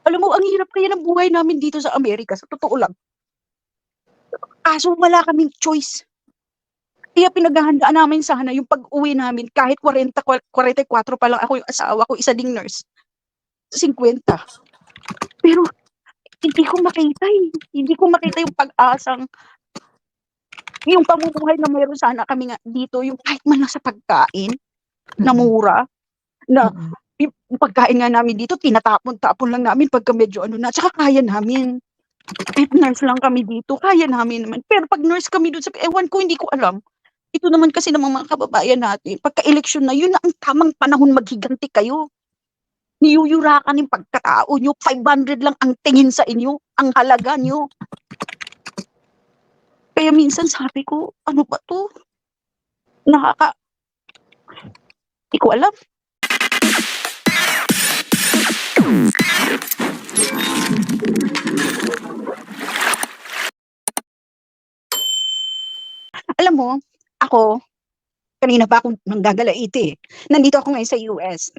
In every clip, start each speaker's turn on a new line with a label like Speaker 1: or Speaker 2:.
Speaker 1: Alam mo, ang hirap kaya ng buhay namin dito sa Amerika, sa totoo lang. Kaso wala kaming choice. Kaya pinaghahandaan namin sana yung pag-uwi namin kahit 44 pa lang ako, yung asawa ko, isa ding nurse. 50. Pero hindi ko makita eh. Hindi ko makita yung pag-asang, yung pamumuhay na meron sana kami nga dito, yung kahit man lang sa pagkain, na mura, na yung pagkain nga namin dito, tinatapon-tapon lang namin pagka medyo ano na, tsaka kaya namin. Kahit nurse lang kami dito, kaya namin naman. Pero pag nurse kami doon, ewan ko, hindi ko alam. Ito naman kasi ng mga kababayan natin, pagka-eleksyon na, yun na ang tamang panahon maghiganti kayo. Niyuyurakan yung pagkatao nyo, 500 lang ang tingin sa inyo, ang halaga nyo. Kaya minsan sabi ko, ano ba to? Hindi ko alam. Alam mo, ako, kanina pa ako nanggagalaiti. Nandito ako ngayon sa US.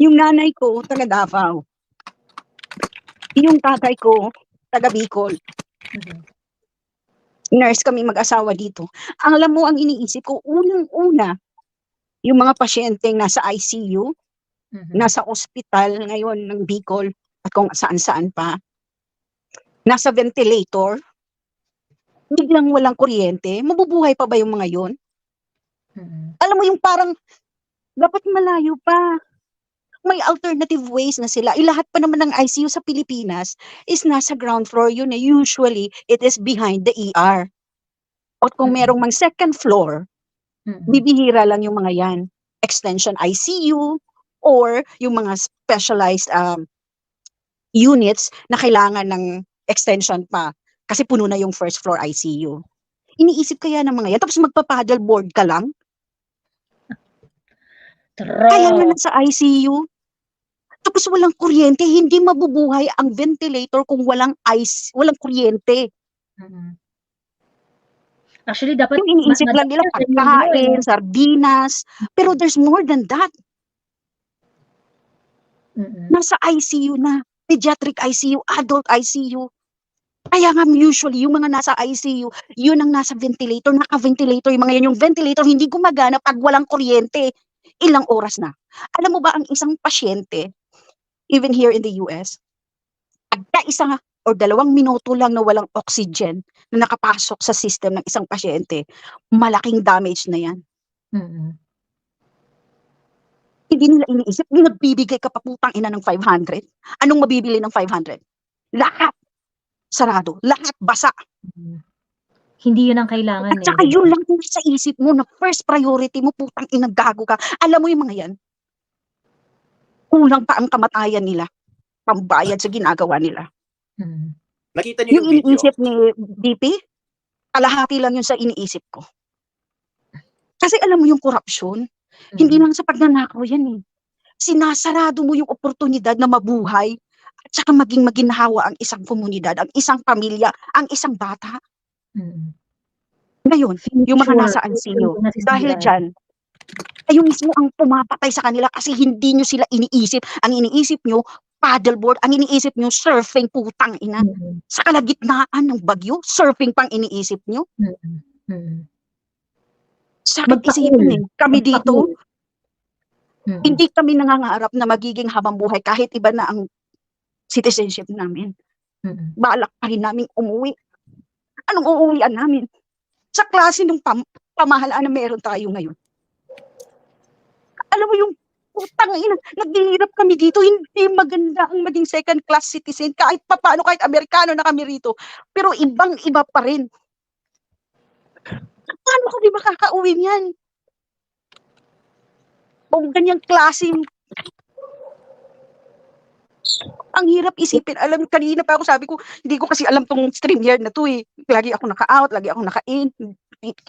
Speaker 1: Yung nanay ko, taga Davao. Yung tatay ko, taga Bicol. Nurse kami mag-asawa dito. Alam mo, ang iniisip ko, unang-una, yung mga pasyenteng nasa ICU, nasa ospital ngayon ng Bicol, at kung saan-saan pa, nasa ventilator, biglang walang kuryente, mabubuhay pa ba yung mga yun? Alam mo yung parang, dapat malayo pa. May alternative ways na sila. Lahat pa naman ng ICU sa Pilipinas is nasa ground floor yun eh. Usually, it is behind the ER. O kung merong mang second floor, bibihira lang yung mga yan. Extension ICU or yung mga specialized units na kailangan ng extension pa kasi puno na yung first floor ICU. Iniisip kaya ng mga yan, tapos magpa-paddle board ka lang? Kaya nga nasa ICU, tapos walang kuryente, hindi mabubuhay ang ventilator kung walang kuryente.
Speaker 2: Actually, dapat
Speaker 1: yung iniisip lang nila pagkain, sardinas, pero there's more than that. Nasa ICU na, pediatric ICU, adult ICU. Kaya nga usually, yung mga nasa ICU, yun ang nasa ventilator, naka-ventilator, yung mga yan, yung ventilator hindi gumagana pag walang kuryente. Ilang oras na. Alam mo ba ang isang pasyente, even here in the US, pagka isa or 2 minuto lang na walang oxygen na nakapasok sa system ng isang pasyente, malaking damage na yan. Hindi nila iniisip, nagbibigay ka pa putang ina ng 500. Anong mabibili ng 500? Lahat sarado, lahat basa.
Speaker 2: Hindi yun ang kailangan.
Speaker 1: At saka yun lang sa isip mo na first priority mo, putang ina, gago ka. Alam mo yung mga yan, kulang pa ang kamatayan nila, pambayad sa ginagawa nila.
Speaker 3: Nakita niyo yung video?
Speaker 1: Iniisip ni DP, kalahati lang yun sa iniisip ko. Kasi alam mo yung korupsyon, hindi lang sa pagnanakaw yan eh. Sinasarado mo yung oportunidad na mabuhay at saka maging maginhawa ang isang komunidad, ang isang pamilya, ang isang bata. Ngayon, yung mga nasa ICU, dahil dyan, kayo mismo ang pumapatay sa kanila kasi hindi nyo sila iniisip. Ang iniisip nyo, paddleboard, ang iniisip nyo, surfing, putang ina. Sa kalagitnaan ng bagyo, surfing pang iniisip nyo. Sakit isipin eh. Kami dito, hindi kami nangangarap na magiging habang buhay kahit iba na ang citizenship namin. Balak pa rin namin umuwi. Anong uuwian namin? Sa klase ng pamahalaan na meron tayo ngayon. Alam mo yung putang ina, naghihirap kami dito, hindi maganda ang maging second class citizen kahit papaano, kahit Amerikano na kami rito. Pero ibang-iba pa rin. Paano kami makakauwi niyan? O ganyang klaseng ang hirap isipin. Alam, kanina pa ako sabi ko, hindi ko kasi alam tong stream here na to eh. Lagi ako naka-out, lagi ako naka-in.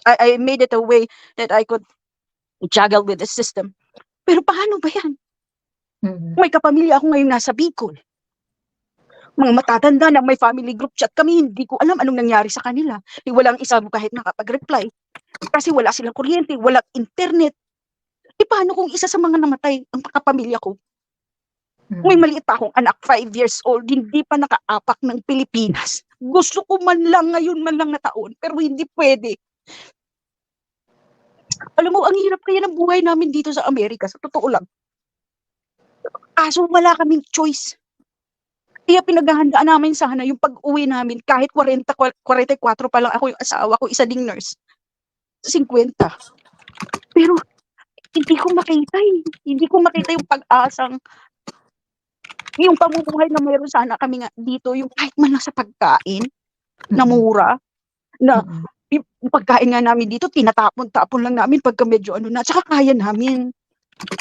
Speaker 1: I made it a way that I could juggle with the system. Pero paano ba yan? May kapamilya ako ngayon nasa Bicol. Mga matatanda na may family group chat kami, hindi ko alam anong nangyari sa kanila. Walang isa mo kahit nakapag-reply. Kasi wala silang kuryente, walang internet. Paano kung isa sa mga namatay ang kapamilya ko? May maliit pa akong anak, 5 years old, hindi pa nakaapak ng Pilipinas. Gusto ko man lang ngayon man lang na taon, pero hindi pwede. Alam mo, ang hirap kaya ng buhay namin dito sa Amerika, sa totoo lang. Kaso wala kaming choice. Kaya pinaghahandaan namin sana yung pag-uwi namin, kahit 44 pa lang ako, yung asawa ko, isa ding nurse. 50. Pero hindi ko makita yung pag-asang, yung pamumuhay na mayroon sana kami nga dito, yung kahit man lang sa pagkain, na mura, na yung pagkain nga namin dito, tinatapon-tapon lang namin pagka medyo na, tsaka kaya namin.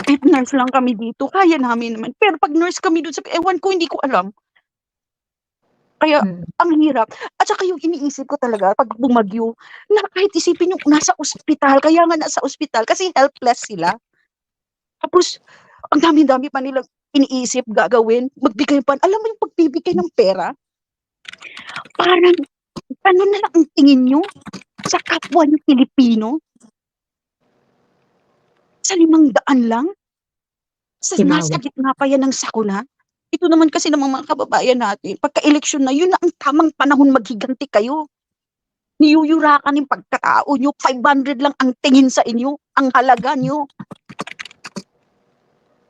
Speaker 1: Kahit nurse lang kami dito, kaya namin naman. Pero pag nurse kami doon, ewan ko, hindi ko alam. Kaya, ang hirap. At saka yung iniisip ko talaga, pag bumagyo, na kahit isipin yung nasa ospital, kaya nga nasa ospital, kasi helpless sila. Tapos, ang dami-dami pa nilang iniisip, gagawin, magbigay pa. Alam mo yung pagbibigay ng pera? Parang, ano na lang ang tingin nyo sa kapwa nyo Pilipino? Sa 500 lang? Sa nasa gitna pa yan ng sakuna? Ito naman kasi ng mga kababayan natin, pagka-eleksyon na, yun na ang tamang panahon maghiganti kayo. Niyuyurakan yung pagkatao nyo, 500 lang ang tingin sa inyo, ang halaga nyo.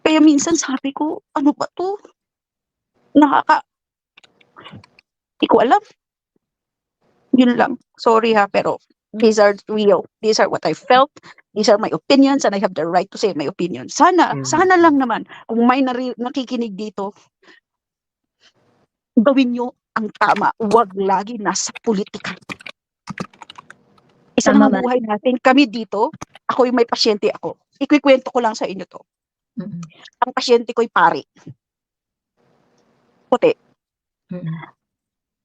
Speaker 1: Kaya minsan sabi ko, ano ba to? Hindi ko alam. Yun lang. Sorry ha, pero these are real. These are what I felt. These are my opinions and I have the right to say my opinion. Sana lang naman, kung may nakikinig dito, gawin nyo ang tama. Huwag lagi nasa politika. Isa lang ang buhay natin. Kami dito, ako yung may pasyente ako. Ikikwento ko lang sa inyo to. Ang pasyente ko'y pari. Puti.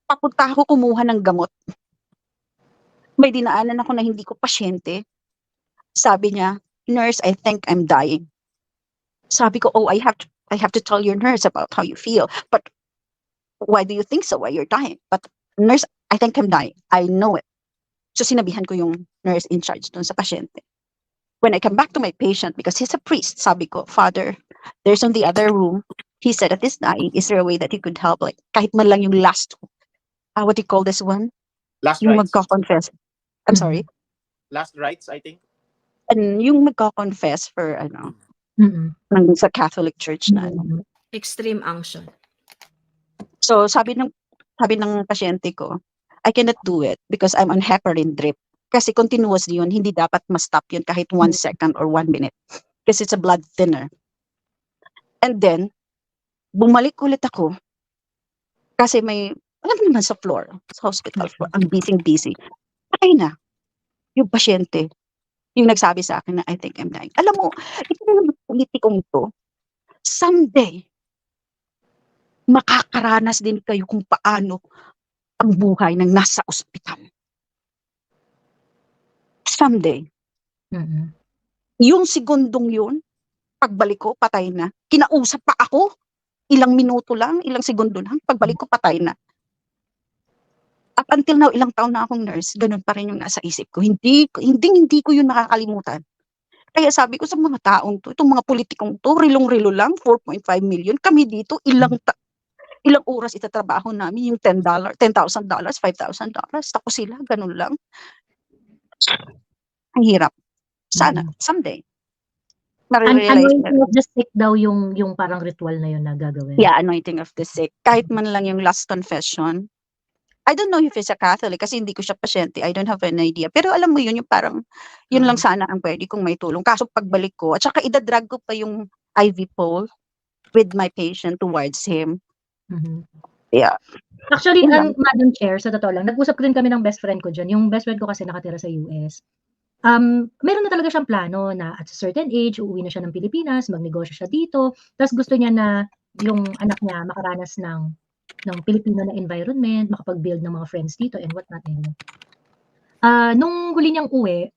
Speaker 1: Papunta ako kumuha ng gamot. May dinaanan ako na hindi ko pasyente. Sabi niya, "Nurse, I think I'm dying." Sabi ko, "Oh, I have to tell your nurse about how you feel. But why do you think so? Why you're dying?" "But nurse, I think I'm dying. I know it." So sinabihan ko yung nurse in charge dun sa pasyente. When I come back to my patient, because he's a priest, sabi ko, "Father, there's on the other room. He said that he's dying. Is there a way that he could help? Like, kahit man lang yung last, what do you call this one?
Speaker 3: Last
Speaker 1: Yung
Speaker 3: rites.
Speaker 1: magko-confess." I'm sorry?
Speaker 3: Last rites, I think.
Speaker 1: And yung magko-confess for, sa Catholic Church na,
Speaker 4: Extreme unction.
Speaker 1: So, sabi ng pasyente ko, "I cannot do it because I'm on heparin drip." Kasi continuous yun, hindi dapat ma-stop yun kahit 1 second or 1 minute. Kasi it's a blood thinner. And then, bumalik ulit ako. Kasi alam naman sa floor, sa hospital floor, ang busy. Patay na yung pasyente. Yung nagsabi sa akin na, "I think I'm dying." Alam mo, ito na naman politikong to. Someday, makakaranas din kayo kung paano ang buhay ng nasa ospital. Someday. Yung segundong yun, pagbalik ko, patay na. Kinausap pa ako, ilang minuto lang, ilang segundo lang, pagbalik ko, patay na. Up until now, ilang taon na akong nurse, ganun pa rin yung nasa isip ko. Hindi ko yun nakakalimutan. Kaya sabi ko sa mga taong to, itong mga politikong to, rilong-rilo lang, 4.5 million. Kami dito, ilang oras itatrabaho namin, yung $10, $10,000, $5,000. Tapos sila, ganun lang. Ang hirap. Sana, someday.
Speaker 2: Anointing of the sick daw yung parang ritual na yun na gagawin.
Speaker 1: Yeah, anointing of the sick. Kahit man lang yung last confession. I don't know if it's a Catholic kasi hindi ko siya pasyente. I don't have an idea. Pero alam mo yun, yung parang, yun lang sana ang pwede kung may tulong. Kaso pagbalik ko, at saka idadrag ko pa yung IV pole with my patient towards him. Yeah.
Speaker 2: Actually, Madam Chair, sa totoo lang, nag-usap din kami ng best friend ko dyan. Yung best friend ko kasi nakatira sa US. Meron na talaga siyang plano na at a certain age, uuwi na siya ng Pilipinas, magnegosyo siya dito, tapos gusto niya na yung anak niya makaranas ng Pilipino na environment, makapag-build ng mga friends dito and whatnot. Nung huli niyang uwi,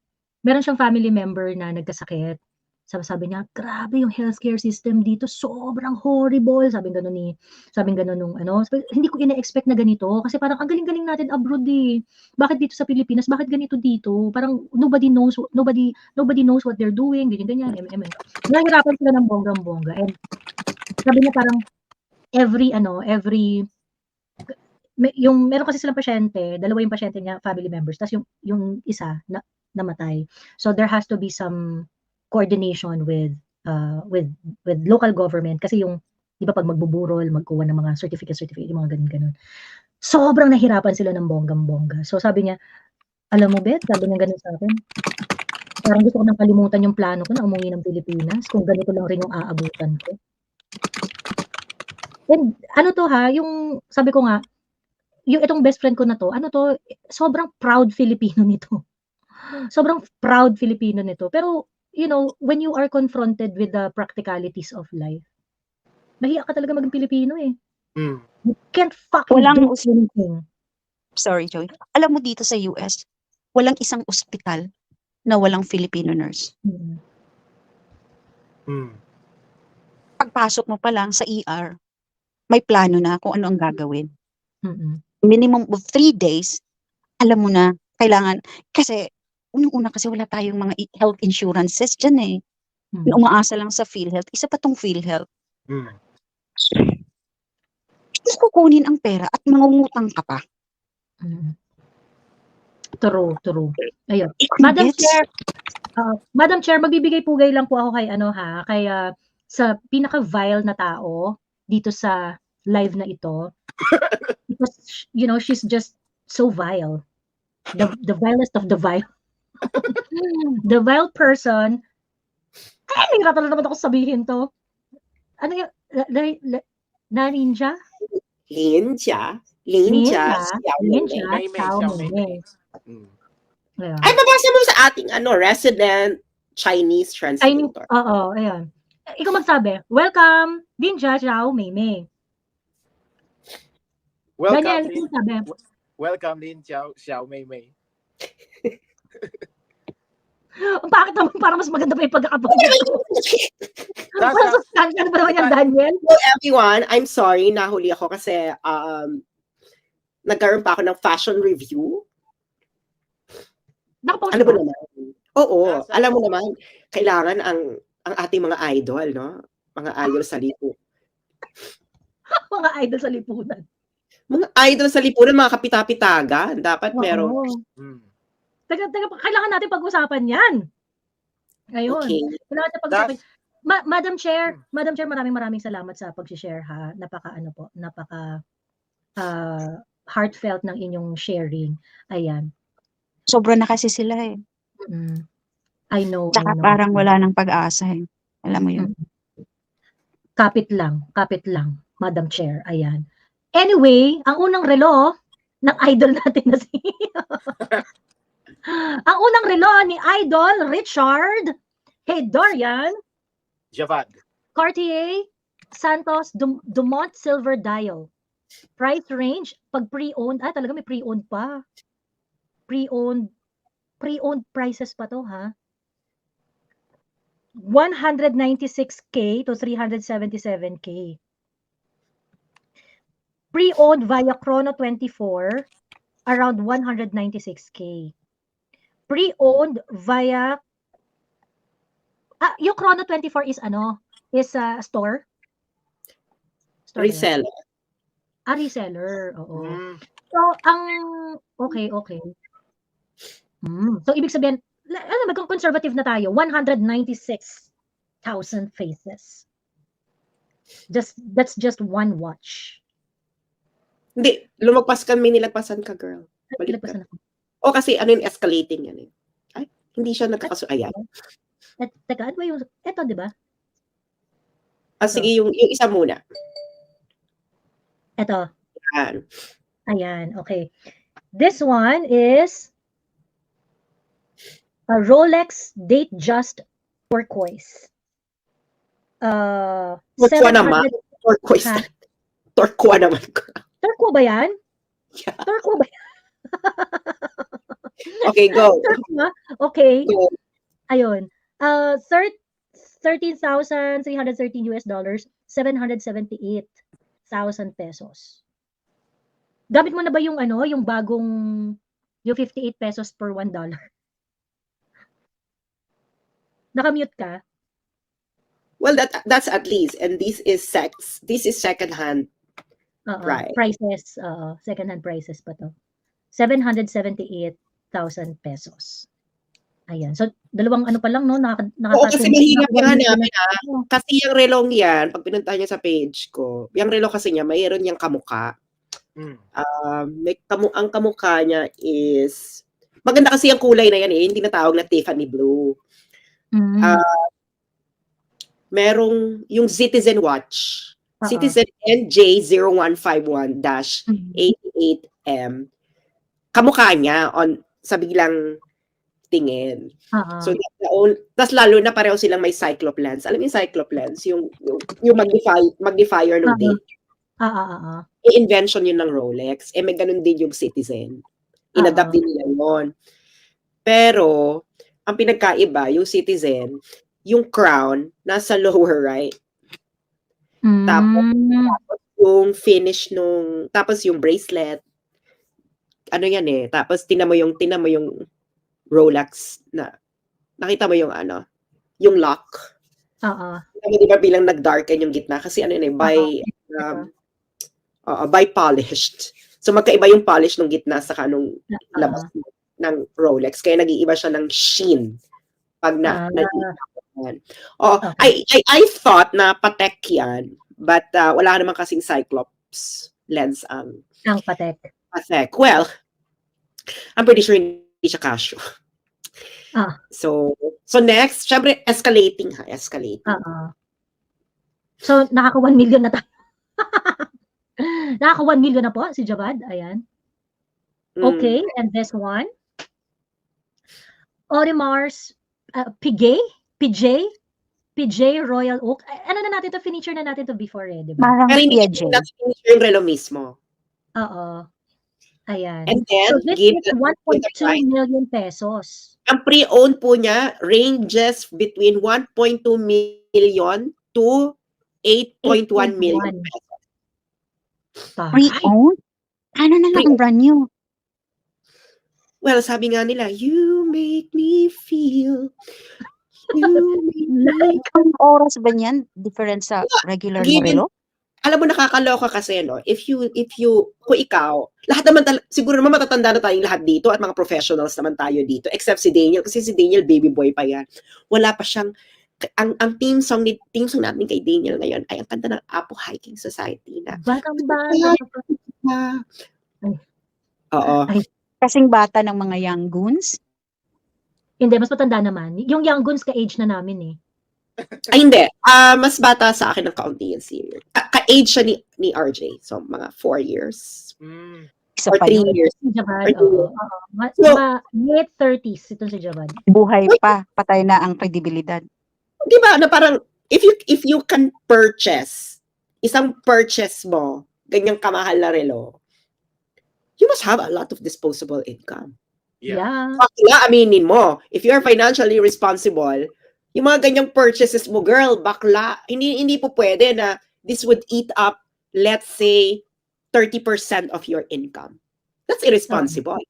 Speaker 2: meron siyang family member na nagkasakit. Sabi niya, "Grabe yung healthcare system dito, sobrang horrible." Sabi ganun nung hindi ko ina-expect na ganito kasi parang ang galing-galing natin abroad eh. Bakit dito sa Pilipinas, bakit ganito dito? Parang nobody knows what they're doing, ganyan. Nahihirapan sila ng bonggang-bongga. And Sabi niya parang every yung meron kasi silang pasyente, dalawa yung pasyente niya, family members, tapos yung isa namatay. So there has to be some coordination with local government kasi yung 'di ba pag magbuburol, magkuha ng mga certificate, yung mga ganun. Sobrang nahirapan sila ng bonggang-bongga. So sabi niya, "Alam mo Bet," sabi niya gano'n sa'kin, "parang gusto ko nang kalimutan yung plano ko na umuwi ng Pilipinas kung ganito lang rin yung aabutan ko." And ano 'to yung sabi ko nga, yung itong best friend ko na 'to, sobrang proud Filipino nito. Sobrang proud Filipino nito. Pero, when you are confronted with the practicalities of life, mahiya ka talaga maging Pilipino, eh.
Speaker 3: Mm.
Speaker 2: You can't fucking
Speaker 1: Walang
Speaker 2: do anything.
Speaker 1: Sorry, Joy. Alam mo dito sa US, walang isang ospital na walang Filipino nurse.
Speaker 2: Mm.
Speaker 3: Mm.
Speaker 1: Pagpasok mo pa lang sa ER, may plano na kung ano ang gagawin.
Speaker 2: Mm.
Speaker 1: Minimum of 3 days, alam mo na, kailangan, kasi, unang-una kasi wala tayong mga health insurances dyan eh.
Speaker 2: Mm.
Speaker 1: Umaasa lang sa PhilHealth. Isa pa tong PhilHealth.
Speaker 3: Mm.
Speaker 1: Mas kukunin ang pera at mangungutang ka pa.
Speaker 2: Mm. True. Ayun.
Speaker 1: Madam
Speaker 2: Madam Chair, magbibigay pugay lang po ako kay sa pinaka-vile na tao dito sa live na ito. Because, she's just so vile. The vilest of the vile. The vile person. Nahihirapan na naman ako sabihin to. Ano yung, na ninja?
Speaker 5: Linja,
Speaker 2: Ninja,
Speaker 5: Xiao
Speaker 2: Ninja,
Speaker 5: Mei.
Speaker 2: Xiao Mei.
Speaker 3: Mm.
Speaker 2: Ayan.
Speaker 5: Ay, babasa mo sa ating resident Chinese
Speaker 2: Chinese,
Speaker 5: translator.
Speaker 2: oo, ayan. Ikaw magsabi, welcome, Ninja, Xiao Mei. Daniel, ikaw magsabi.
Speaker 3: Welcome Lin Xiao Mei.
Speaker 2: Ang bakit naman parang mas maganda pa yung pagkakabagay ko. Parang sustansya ba naman yan, Daniel?
Speaker 5: Well, everyone, I'm sorry, nahuli ako kasi nagkaroon pa ako ng fashion review.
Speaker 2: Nakapost
Speaker 5: Ano ba
Speaker 2: ba?
Speaker 5: naman? Oo, alam mo naman, kailangan ang ating mga idol, no? Mga idol sa lipunan.
Speaker 2: Mga idol sa lipunan.
Speaker 5: Mga idol sa lipunan, mga kapitapitagan. Dapat meron.
Speaker 3: Mm.
Speaker 2: Teka, kailangan natin pag-usapan yan. Ayun.
Speaker 5: Okay.
Speaker 2: Kailangan natin pag-usapan. Madam Chair, maraming salamat sa pag-share ha. Napaka heartfelt ng inyong sharing. Ayan.
Speaker 1: Sobra na kasi sila eh.
Speaker 2: I know.
Speaker 1: Tsaka parang wala nang pag-asa eh. Alam mo yun.
Speaker 2: Kapit lang, Madam Chair. Ayan. Anyway, ang unang relo ng idol natin na si ang unang relo ni Idol Richard Dorian
Speaker 3: Javad.
Speaker 2: Cartier Santos Dumont Silver Dial. Price range, pag pre-owned, talaga may pre-owned pa. Pre-owned prices pa to ha. 196K to 377K. Pre-owned via Chrono 24, around 196K. Pre-owned via yung Chrono 24 is a store?
Speaker 5: Reseller.
Speaker 2: Reseller, oo.
Speaker 3: Mm.
Speaker 2: So, okay. So, ibig sabihin, maging conservative na tayo, 196,000 faces. That's just one watch.
Speaker 5: Hindi, lumagpas kami, nilagpasan ka, girl. Balik ka. O kasi escalating yan eh. Ay, hindi siya nagkakaso. Ayan.
Speaker 2: Teka, ano ba yung, eto, di ba?
Speaker 5: Sige, yung isa muna.
Speaker 2: Eto.
Speaker 5: Ayan,
Speaker 2: okay. This one is a Rolex Datejust turquoise.
Speaker 5: Turquoise naman. Turquoise. Turquoise naman.
Speaker 2: Turquoise ba yan?
Speaker 5: Yeah.
Speaker 2: Turquoise ba yan?
Speaker 5: Okay, go.
Speaker 2: Okay.
Speaker 5: Go.
Speaker 2: Ayun. $13,313 $778,000 pesos. Gamit mo na ba yung yung bagong yung 58 pesos per $1? Nakamute ka?
Speaker 5: Well, that's at least, and this is secondhand price.
Speaker 2: Prices, second-hand prices pa to. 778,000 pesos. Ayan. So, dalawang ano pa lang, no?
Speaker 5: Oo, kasi mahirap yung hanapin, Kasi yung relong yan, pag pinunta niya sa page ko, yung relo kasi niya, mayroon niyang kamukha. Ang kamukha niya is, maganda kasi yung kulay na yan yung tinatawag na Tiffany Blue. Merong yung Citizen Watch. Citizen NJ0151-88M. Kamukha niya sa biglang tingin. So, tas lalo na pareho silang may cyclop lens. Alam mo yung cyclop lens? Yung magnifier ng date. I-invention yun ng Rolex. May ganun din yung Citizen. Inadapt din nila yun. Pero, ang pinagkaiba, yung Citizen, yung crown, nasa lower right. Tapos yung finish tapos yung bracelet, ano yan tapos tina mo yung Rolex na, nakita mo yung yung lock. Di ba bilang nag-darken yung gitna? Kasi by polished. So magkaiba yung polish ng gitna sa kanong labas ng Rolex. Kaya nag-iiba siya ng sheen. Pag I thought na Patek yan, but wala naman kasing Cyclops lens ang
Speaker 2: Patek.
Speaker 5: Well, I'm pretty sure hindi siya Casio. So next, syempre escalating.
Speaker 2: So nakaka 1 million na tayo. Nakaka 1 million na po si Javad. Ayan. Okay, and this one. Audemars PJ Royal Oak. Ano na natin to, finisher na natin to before di ba?
Speaker 1: Parang
Speaker 5: Pero hindi
Speaker 1: PJ.
Speaker 5: yung relo mismo.
Speaker 2: Ayan.
Speaker 5: And then,
Speaker 2: so this is 1.2 million pesos.
Speaker 5: Ang pre-owned po niya ranges between 1.2 million to 8.1 million pesos.
Speaker 1: Pre-owned? Ano na lang ang brand new?
Speaker 5: Well, sabi nga nila, you make me feel.
Speaker 1: Ang oras ba niyan? Different sa regular na relo?
Speaker 5: Alam mo, nakakaloka kasi, if you, kung ikaw, lahat naman, siguro naman matatanda na tayong lahat dito at mga professionals naman tayo dito, except si Daniel, kasi si Daniel, baby boy pa yan. Wala pa siyang, ang team song natin kay Daniel ngayon ay ang kanta ng Apo Hiking Society na. Oo.
Speaker 1: Kasing bata ng mga young goons?
Speaker 2: Hindi, mas matanda naman. Yung young goons ka-age na namin
Speaker 5: Ay, hindi. Mas bata sa akin ng kaunti yung senior. Ka-age siya ni RJ. So, mga 4 years.
Speaker 1: Isa
Speaker 5: Or
Speaker 1: pa
Speaker 5: 3
Speaker 1: yun.
Speaker 5: years.
Speaker 2: Si Javad, late 30s itong si Javad.
Speaker 1: Buhay pa, patay na ang kredibilidad.
Speaker 5: Di ba, na parang, if you can purchase, isang purchase mo, ganyang kamahal na relo, you must have a lot of disposable income.
Speaker 2: Yeah.
Speaker 5: Bakla, aminin mo. If you're financially responsible, yung mga ganyang purchases mo, girl, bakla, hindi po pwede na this would eat up, let's say, 30% of your income. That's irresponsible.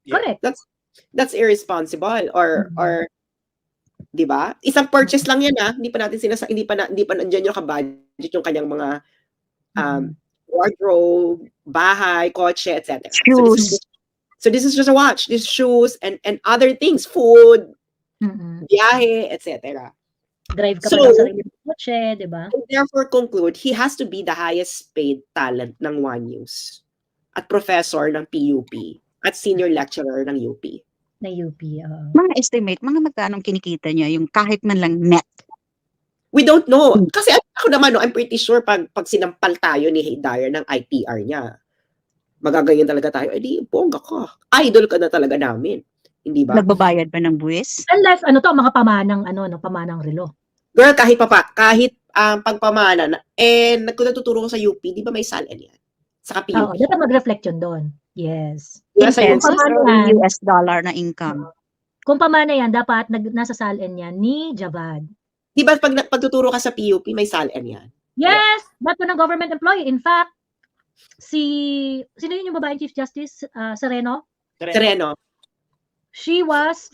Speaker 2: Correct.
Speaker 5: That's irresponsible. Or, di ba? Isang purchase lang yan, Hindi pa nandiyan yung kabudget yung kanyang mga wardrobe, bahay, kotse, etc.
Speaker 1: Shoes.
Speaker 5: So this is just a watch, these shoes and other things, food, biyahe, etc.
Speaker 2: Drive ka pa ng sarili ng kotse, di ba?
Speaker 5: And therefore conclude, he has to be the highest paid talent ng One News at professor ng PUP at senior lecturer ng UP.
Speaker 2: Na UP.
Speaker 1: Mga estimate, mga magkanong kinikita niya, yung kahit man lang net.
Speaker 5: We don't know. Kasi ako naman, I'm pretty sure pag sinampal tayo ni Haydar ng ITR niya, magaganyan talaga tayo. Di, bongga ka. Idol ka na talaga namin. Hindi ba?
Speaker 1: Nagbabayad ba ng buwis?
Speaker 2: Unless, mga pamanang relo.
Speaker 5: Girl, kahit pagpamana, nagtuturo ko sa UP, di ba may salan yan? Sa PUP.
Speaker 2: Oo, dapat mag-reflect yun doon. Yes.
Speaker 1: In
Speaker 5: Sa
Speaker 1: pesos
Speaker 2: UP.
Speaker 1: or US dollar na income?
Speaker 2: Kung pamana yan, dapat nasa salin yan ni Javad.
Speaker 5: Di ba pag pagtuturo ka sa PUP, may salan yan?
Speaker 2: Yes! Dapat ng government employee. In fact, sino yun yung babaeng Chief Justice? Sereno?
Speaker 5: Sereno.
Speaker 2: She was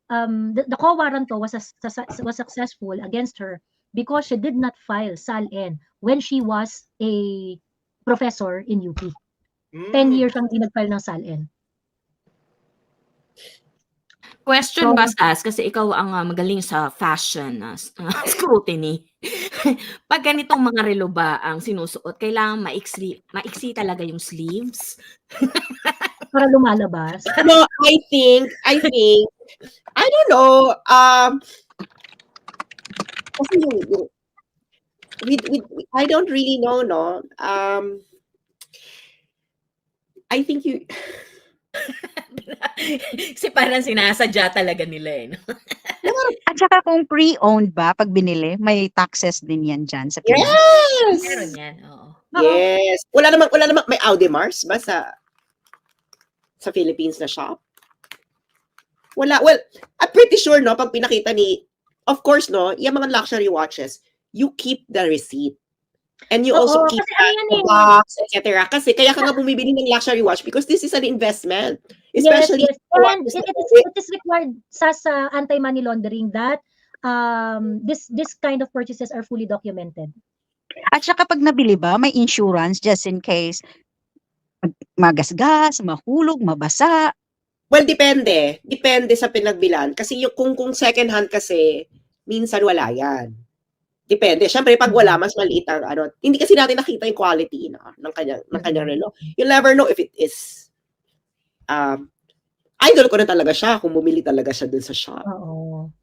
Speaker 2: the quo warranto was successful against her because she did not file SAL-N when she was a professor in UP. 10 years ang hindi nag-file ng SAL-N.
Speaker 4: Question ba, Sas? Kasi ikaw ang magaling sa fashion scrutiny. Pag ganitong mga relo ba ang sinusuot, kailangan maiksi talaga yung sleeves?
Speaker 2: Para lumalabas.
Speaker 5: No, I think, I don't know, kasi I don't really know, no? I think
Speaker 4: Kasi parang sinasadya talaga nila eh. No?
Speaker 1: At saka kung pre-owned ba, pag binili, may taxes din yan dyan sa Pinas.
Speaker 5: yes!
Speaker 4: Meron yan, oo.
Speaker 5: Yes. Wala namang, may Audemars ba sa Philippines na shop? Wala. Well, I'm pretty sure, no, pag pinakita of course, no, yung mga luxury watches, you keep the receipt. And you also keep the box, etc. Kasi kaya ka nga bumibili ng luxury watch because this is an investment. Especially
Speaker 2: yes. And it is required sa anti-money laundering that this kind of purchases are fully documented.
Speaker 1: At saka pag nabili ba, may insurance just in case magasgas, mahulog, mabasa.
Speaker 5: Well, depende. Depende sa pinagbilan. Kasi yung kung second hand kasi, minsan wala yan. Depende. Siyempre, pag wala, mas maliit ang ano. Hindi kasi natin nakita yung quality ng kanyang relo. You'll never know if it is. Idol ko na talaga siya kung bumili talaga siya dun sa shop.
Speaker 2: Oo.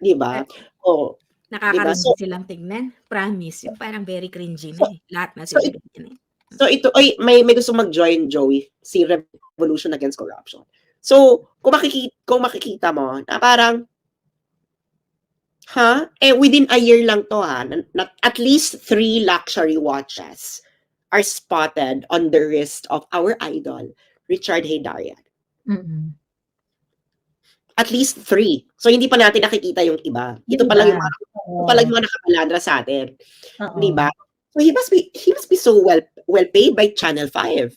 Speaker 5: Diba? Oo.
Speaker 4: Nakakarinig
Speaker 5: Diba?
Speaker 4: silang tignan. Promise. Yung parang very cringy na eh. Lahat na sila ganyan eh.
Speaker 5: So ito, may gusto mag-join, Joey, si Revolution Against Corruption. So, kung makikita mo, na parang, within a year lang to at least 3 luxury watches are spotted on the wrist of our idol, Richard Heydarian. At least 3. So, hindi pa natin nakikita yung iba. Ito pa lang yung mga nakapalandra sa atin. Di ba? So, he must be so well paid by Channel 5.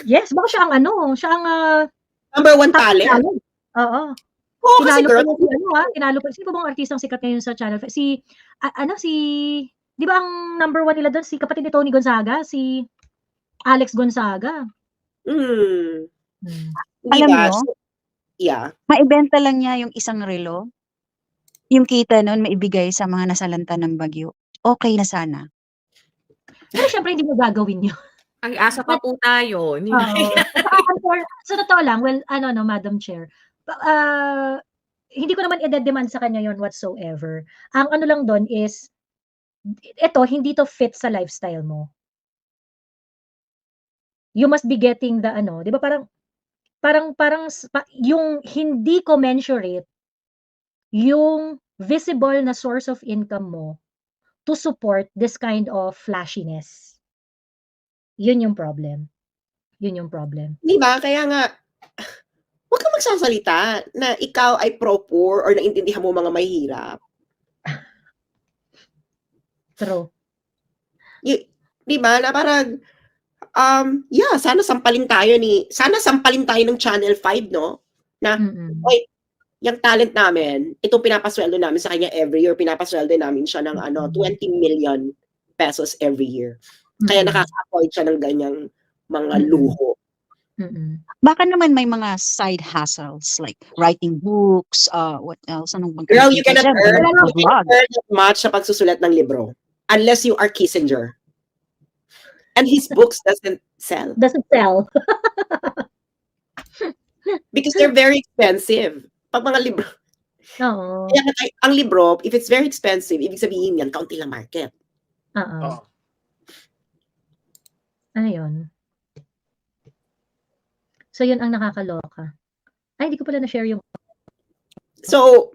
Speaker 2: Yes, baka siya ang
Speaker 5: number 1 talent.
Speaker 2: Oo.
Speaker 5: Oo, kasi girl.
Speaker 2: Tinalo pa. Sino ba bang artistang sikat ngayon sa Channel 5? Di ba ang number 1 nila doon, si kapatid ni Tony Gonzaga, si Alex Gonzaga.
Speaker 1: Alam mo,
Speaker 5: yeah.
Speaker 1: maibenta lang niya yung isang relo. Yung kita nun, maibigay sa mga nasalanta ng bagyo. Okay na sana.
Speaker 2: Pero syempre, hindi mo gagawin yun.
Speaker 4: Ang asa pa po tayo.
Speaker 2: Sa totoo lang, Madam Chair, hindi ko naman i-demand sa kanya yon whatsoever. Ang ano lang doon is, hindi to fit sa lifestyle mo. You must be getting the di ba parang yung hindi commensurate yung visible na source of income mo to support this kind of flashiness. Yun yung problem.
Speaker 5: Di ba? Kaya nga, huwag kang magsasalita na ikaw ay pro-poor or naintindihan mo mga mahirap.
Speaker 2: True.
Speaker 5: Di ba? Na parang, sana sampalin tayo ng Channel 5, no? Na, yung talent namin, itong pinapasweldo namin sa kanya every year, pinapasweldo namin siya ng 20 million pesos every year. Kaya nakaka-afford siya ng ganyang mga luho.
Speaker 1: Baka naman may mga side hustles like writing books, what else? Anong bang
Speaker 5: Girl, you cannot earn that much sa pagsusulat ng libro unless you are Kissinger. And his books doesn't sell. Because they're very expensive. Pag mga libro.
Speaker 2: Oo.
Speaker 5: Kaya ang libro, if it's very expensive, ibig sabihin yan, kaunti lang market.
Speaker 2: Oo. Ano yun? So, yun ang nakakaloka. Ay, hindi ko pala na-share yung...
Speaker 5: So,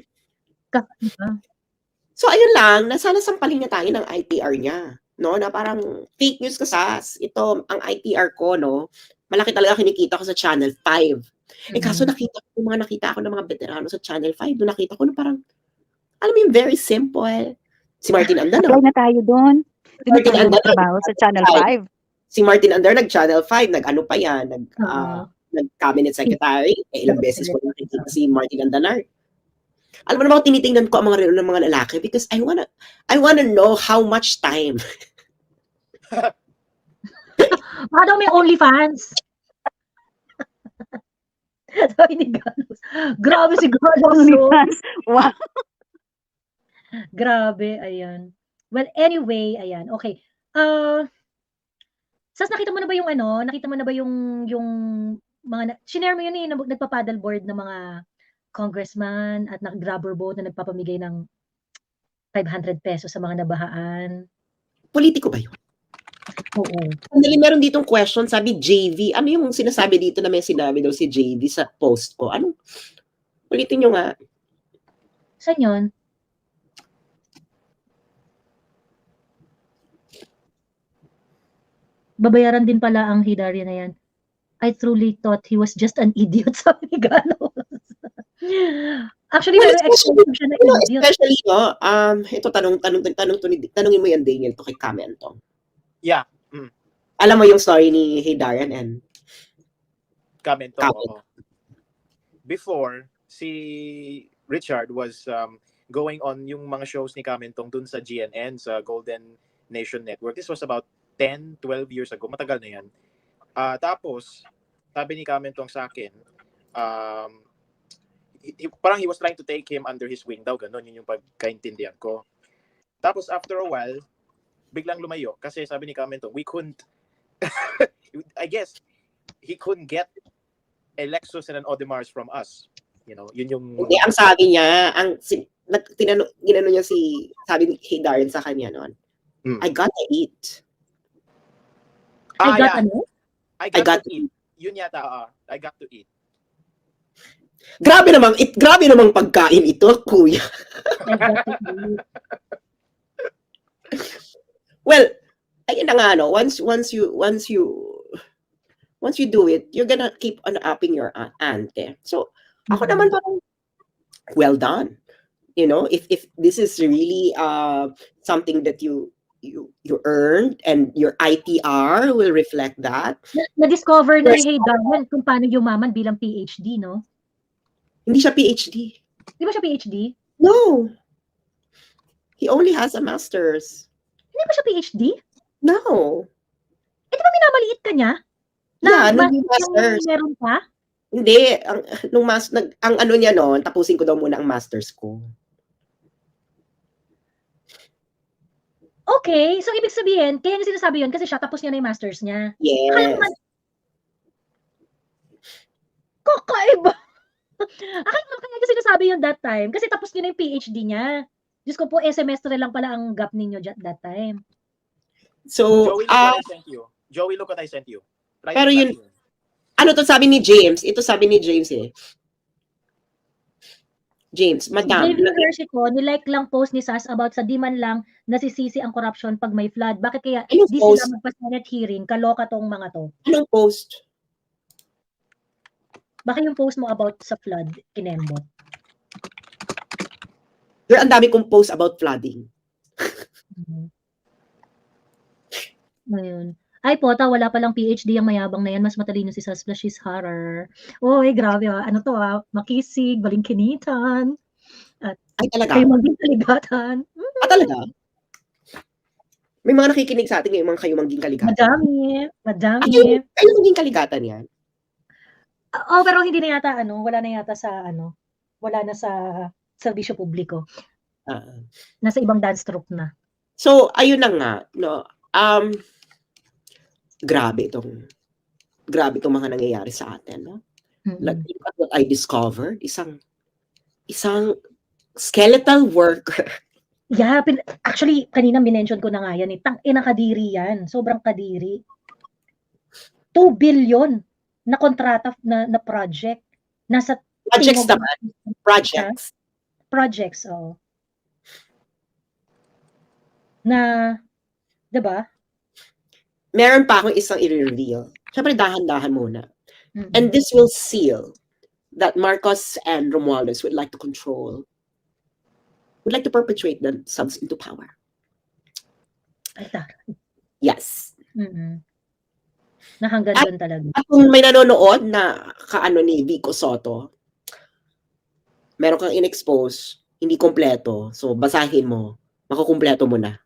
Speaker 5: ayun lang, na sana sampalin niya tayo ng ITR niya. No? Na parang fake news ka, Sas. Ito, ang ITR ko, no? Malaki talaga kinikita ko sa Channel 5. Kaso nakita ko ng mga veterano sa Channel 5. Doon nakita ko na parang, alam mo yung very simple. Si Martin Andar.
Speaker 1: Apply na tayo doon. Martin Andar trabaho sa Channel 5.
Speaker 5: Si Martin Andar nag-Channel 5. Nag-ano pa yan. Nag-cabinet secretary. Ilang beses ko nakita si Martin Andanar. Alam mo naman, tinitingnan ko ang mga relo ng mga lalaki because I wanna know how much time.
Speaker 2: Baka daw may OnlyFans. Sabi ni Galos. Grabe si Galos.
Speaker 1: OnlyFans. Wow.
Speaker 2: Grabe, ayan. Well, anyway, ayan. Okay. Sas, nakita mo na ba yung nakita mo na ba yung mga, shinare mo yun eh, nagpa-paddleboard ng mga congressman at nag-grabber boat na nagpapamigay ng 500 pesos sa mga nabahaan.
Speaker 5: Politiko ba yun?
Speaker 2: Oo.
Speaker 5: Sandali, meron ditong question, sabi JV. Ano yung sinasabi dito na may sinabi daw si JV sa post ko? Ano? Ulitin nyo nga.
Speaker 2: Saan yun? Babayaran din pala ang Hidaria na yan. I truly thought he was just an idiot, sabi ni Galos. Actually,
Speaker 5: Well,
Speaker 2: may explanation siya na idiot.
Speaker 5: Especially, ito tanungin mo yan, Daniel, to kay Kamentong.
Speaker 3: Yeah.
Speaker 5: Alam mo yung story ni Hidarian and
Speaker 3: Kamentong.
Speaker 5: Kamentong.
Speaker 3: Before, si Richard was going on yung mga shows ni Kamentong dun sa GNN, sa Golden Nation Network. This was about 10, 12 years ago. Matagal na yan. Tapos, sabi ni Kamentong sa akin, parang he was trying to take him under his wing daw, ganun, yun yung pagkaintindihan ko. Tapos, after a while, biglang lumayo. Kasi sabi ni Kamentong, we couldn't, I guess, he couldn't get a Lexus and an Audemars from us. You know, yun yung...
Speaker 5: Hindi, ang sabi niya, ginano niya sabi ni Hidarian sa kanya noon, I gotta eat.
Speaker 2: I got
Speaker 3: yeah.
Speaker 2: ano?
Speaker 3: I got to eat. Yun yata, I got to eat.
Speaker 5: Grabe namang pagkain ito, kuya.
Speaker 2: I got to eat.
Speaker 5: Well, ayun na nga, no, once you do it, you're gonna keep on upping your ante. So, ako naman parang, well done. You know, if this is really something that you earned and your ITR will reflect that.
Speaker 2: Na-discover na ni Hidarian kung paano yumaman bilang PhD, no?
Speaker 5: Hindi siya PhD.
Speaker 2: Di ba siya PhD?
Speaker 5: No. He only has a master's.
Speaker 2: Hindi ba siya PhD?
Speaker 5: No.
Speaker 2: Eh, di ba minamaliit ka niya?
Speaker 5: Yeah, nung
Speaker 2: Yung
Speaker 5: master's.
Speaker 2: meron pa?
Speaker 5: Hindi, ang ano niya noon, tapusin ko daw muna ang master's ko.
Speaker 2: Okay, so ibig sabihin, kaya niya sinasabi yun kasi siya tapos niya na yung master's niya.
Speaker 5: Yes.
Speaker 2: Kakaiba. Akala ko kaya niya sinasabi yun that time kasi tapos niya na yung PhD niya. Diyos ko po, semestre lang pala ang gap ninyo that time.
Speaker 5: So,
Speaker 3: Joey, look what I sent you. Joey, look what I sent you. Try
Speaker 5: pero
Speaker 3: to
Speaker 5: yun,
Speaker 3: type
Speaker 5: ano to sabi ni James? Ito sabi ni James eh. James, madam.
Speaker 2: David Versico, nilike lang post ni Sas about sa di man lang nasisisi ang corruption pag may flood. Bakit kaya
Speaker 5: Anong
Speaker 2: di
Speaker 5: post?
Speaker 2: sila magpa-Senate hearing? Kaloka tong mga to.
Speaker 5: Anong post?
Speaker 2: Bakit yung post mo about sa flood, kinembot?
Speaker 5: Ang dami kong post about flooding.
Speaker 2: Ayun. Ay, Pota, wala palang PhD ang mayabang na yan. Mas matalino si Sas Flash is horror. Oy, grabe ah. Ano to ah? Makisig, balingkinitan.
Speaker 5: Ay, talaga?
Speaker 2: Kayo maging kaligatan.
Speaker 5: Talaga? May mga nakikinig sa atin yung mga kayo maging kaligatan.
Speaker 2: Madami.
Speaker 5: Kayo maging kaligatan yan?
Speaker 2: Oh, pero hindi na yata wala na yata sa wala na sa serbisyo publiko. Nasa ibang dance troupe na.
Speaker 5: So, ayun na nga, no. Grabe itong mga nangyayari sa atin, no? Like what I discovered, isang skeletal worker.
Speaker 2: Yeah, actually kanina minention ko na nga yan eh. Tang-ina kadiri yan. Sobrang kadiri. 2 billion na kontrata na project. Nasa
Speaker 5: Projects naman.
Speaker 2: Projects, oh. Na, 'di ba?
Speaker 5: Meron pa akong isang i-reveal. Siyempre, dahan-dahan muna. And this will seal that Marcos and Romualdez would like to control, would like to perpetuate themselves into power. Yes.
Speaker 2: Na hanggang doon talaga.
Speaker 5: At kung may nanonood na kaano ni Vico Soto, meron kang in-expose, hindi kompleto. So, basahin mo. Makukumpleto mo na.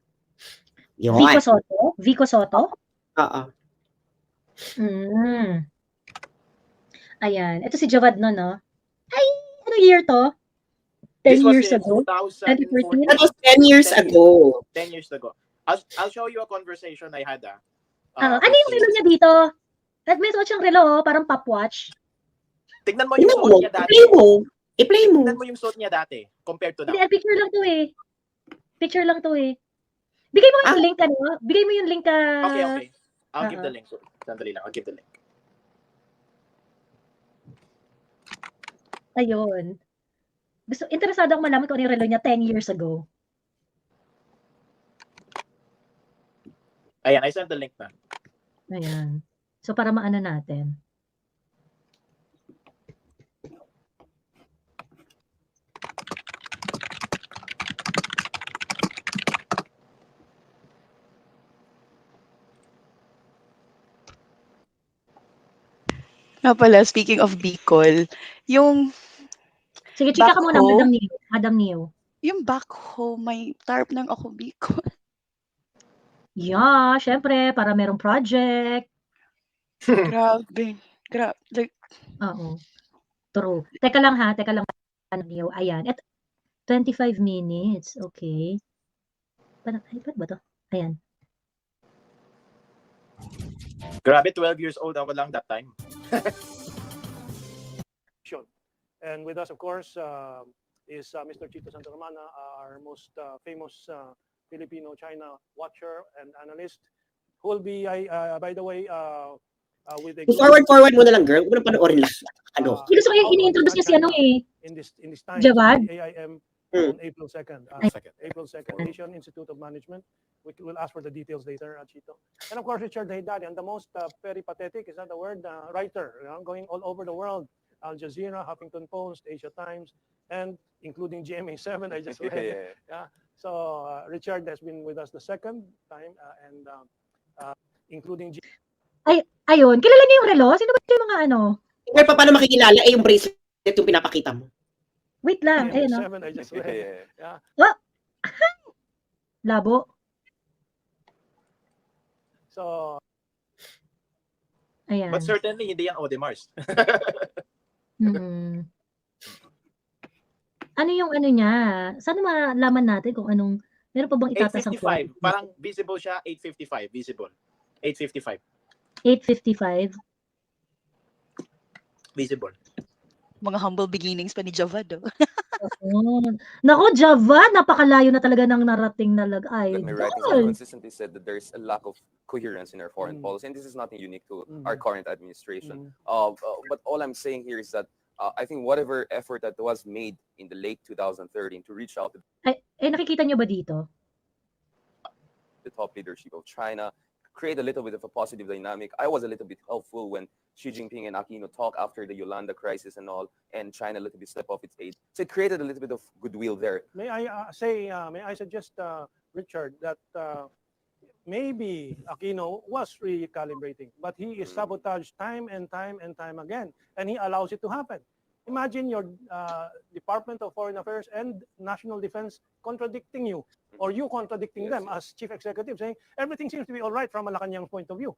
Speaker 5: Yun.
Speaker 2: Vico Soto? Vico Soto?
Speaker 5: Oo.
Speaker 2: Ayan. Ito si Javad no? Ay, ano year to? 10
Speaker 3: This was
Speaker 2: years
Speaker 3: in
Speaker 2: ago?
Speaker 3: 2014.
Speaker 5: That was 10 years ago.
Speaker 3: 10 years ago. I'll show you a conversation I had.
Speaker 2: Ano yung relo niya dito? At may suot siyang relo, parang popwatch.
Speaker 3: Tignan mo yung
Speaker 5: Tingnan
Speaker 3: suot
Speaker 5: mo.
Speaker 3: niya dati.
Speaker 5: I-play mo.
Speaker 3: Tignan mo yung suot niya dati compared to now.
Speaker 2: Hindi, picture lang to eh. Picture lang to eh. Bigay mo yung link ano? Bigay mo yung link
Speaker 3: Okay. I'll give the link. Sandali lang, I'll give the link.
Speaker 2: Ayun. Interesado akong malaman kung ano yung relo niya 10 years ago.
Speaker 3: Ayan, I sent the link na.
Speaker 2: Ayan. So, para maano natin.
Speaker 6: Nga pala, speaking of Bicol, yung
Speaker 2: Sige, chika ka muna,
Speaker 6: backhoe,
Speaker 2: Madam Neo.
Speaker 6: yung backhoe, may tarp ng ako Bicol.
Speaker 2: Yeah, syempre, para merong project.
Speaker 6: Grabe. Like,
Speaker 2: Oo. True. Teka lang, Madam Neo. Ayan. 25 minutes. Okay. Parang, ba't ba to? Ayan.
Speaker 3: Grabe, 12 years old ako lang that time.
Speaker 7: And with us, of course, is Mr. Chito Santoromana, our most famous Filipino-China watcher and analyst, who will be, by the way, with a
Speaker 5: Forward mo na lang, girl. Huwag mo na panoorin lang. Ano?
Speaker 2: Gusto ko yung ini-introduce niya si ano eh.
Speaker 7: in this time,
Speaker 2: Javad?
Speaker 7: AIM on April 2nd. April 2nd, Asian Institute of Management. We will ask for the details later, Chito. And of course, Richard Haydari, and the most peripatetic, is that the word, writer, going all over the world. Al Jazeera, Huffington Post, Asia Times, and including GMA7, I just read. Yeah. So Richard has been with us the second time, and including
Speaker 2: Ayun. Kilala niyo yung relo? Sino ba yung mga ano?
Speaker 5: Kaya pa paano makikilala, yung bracelet yung pinapakita mo.
Speaker 2: Wait lang. Ayun o.
Speaker 7: GMA7, I just read. Yeah.
Speaker 2: Labo.
Speaker 7: So
Speaker 2: Ayan.
Speaker 3: But certainly, hindi yan Audemars.
Speaker 2: Ano yung ano niya? Sana malaman natin kung anong, meron pa bang itatas ang
Speaker 3: 855. Parang visible siya, 855. Visible. 855.
Speaker 2: 8:55.
Speaker 3: Visible.
Speaker 6: mga humble beginnings pa ni Javad.
Speaker 2: Nako, Javad, napakalayo na talaga ng narating na lagay.
Speaker 8: My writings have consistently said that there's a lack of coherence in our foreign policy, and this is nothing unique to our current administration. But all I'm saying here is that I think whatever effort that was made in the late 2013 to reach out to
Speaker 2: nakikita nyo ba dito?
Speaker 8: the top leadership of China, create a little bit of a positive dynamic. I was a little bit helpful when Xi Jinping and Aquino talked after the Yolanda crisis and all, and China a little bit step off its aid. So it created a little bit of goodwill there.
Speaker 7: May I suggest, Richard, that maybe Aquino was recalibrating, but he is sabotaged time and time again, and he allows it to happen. Imagine your Department of Foreign Affairs and National Defense contradicting you, or you contradicting them as chief executive, saying everything seems to be all right from Malacanang's point of view.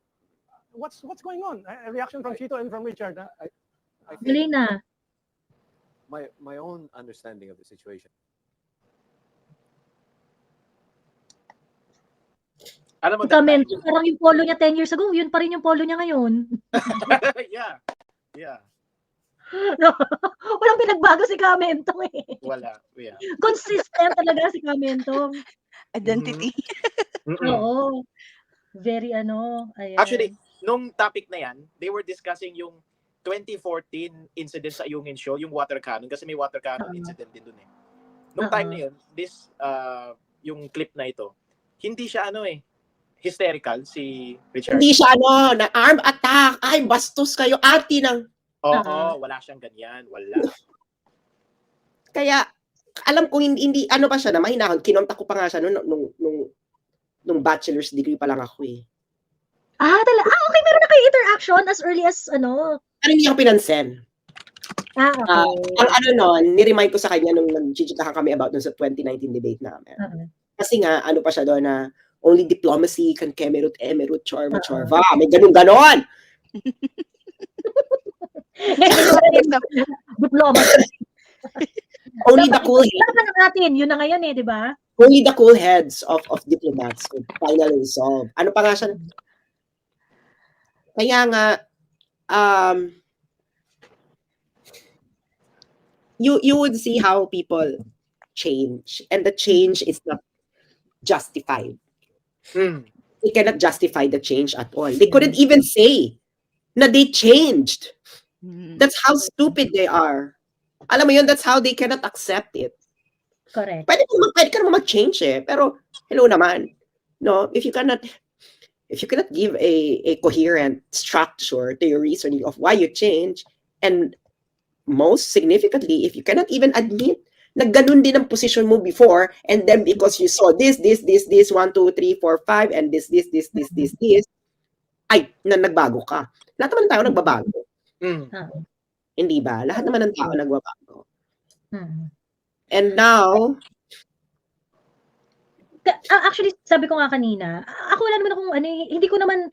Speaker 7: What's going on? A reaction from Chito and from Richard.
Speaker 9: I think
Speaker 2: Galina.
Speaker 9: my own understanding of the situation.
Speaker 3: Alam mo,
Speaker 2: Comment, parang yung polo niya 10 years ago, yun pa rin yung polo niya ngayon.
Speaker 3: Yeah.
Speaker 2: Walang pinagbago si Kamentong eh.
Speaker 3: Wala. Yeah.
Speaker 2: Consistent talaga si Kamentong.
Speaker 6: Identity.
Speaker 2: Oo. Very ayan.
Speaker 3: Actually, nung topic na yan, they were discussing yung 2014 incident sa Ayungin Show, yung water cannon, kasi may water cannon incident din dun eh. Nung time na yun, yung clip na ito, hindi siya hysterical si Richard.
Speaker 5: Hindi siya na arm attack, ay bastos kayo, ati ng...
Speaker 3: Oo, wala siyang ganyan, wala.
Speaker 5: Kaya, alam ko, hindi pa siya na mahinahon, kinontak ko pa nga siya nung bachelor's degree pa lang ako eh.
Speaker 2: Okay, meron na kayo interaction as early as
Speaker 5: Pero hindi ako pinansin. Ang ano nun, niremind ko sa kanya nung nag-chikahan kami about dun sa 2019 debate namin. Kasi nga, ano pa siya doon na only diplomacy can kemerut, chorba, chorba. May ganun-ganon.
Speaker 2: Diplomacy.
Speaker 5: Only the cool heads.
Speaker 2: Dapat natin, yun na ngayon di ba?
Speaker 5: Only the cool heads of diplomats could finally resolve. Ano pa nga siya? Kaya nga, you would see how people change, and the change is not justified. They cannot justify the change at all. They couldn't even say na they changed. That's how stupid they are. Alam mo yun, that's how they cannot accept it.
Speaker 2: Correct.
Speaker 5: Pwede ka naman mag-change pero hello naman. No, if you cannot give a coherent structure to your reasoning of why you change, and most significantly, if you cannot even admit na ganun din ang position mo before, and then because you saw this, 1, 2, 3, 4, 5, and this, ay, nagbago ka. Lahat naman ng tao nagbabago. Hindi ba? Lahat naman ng tao nagbabago. And now,
Speaker 2: actually, sabi ko nga kanina, ako wala naman akong hindi ko naman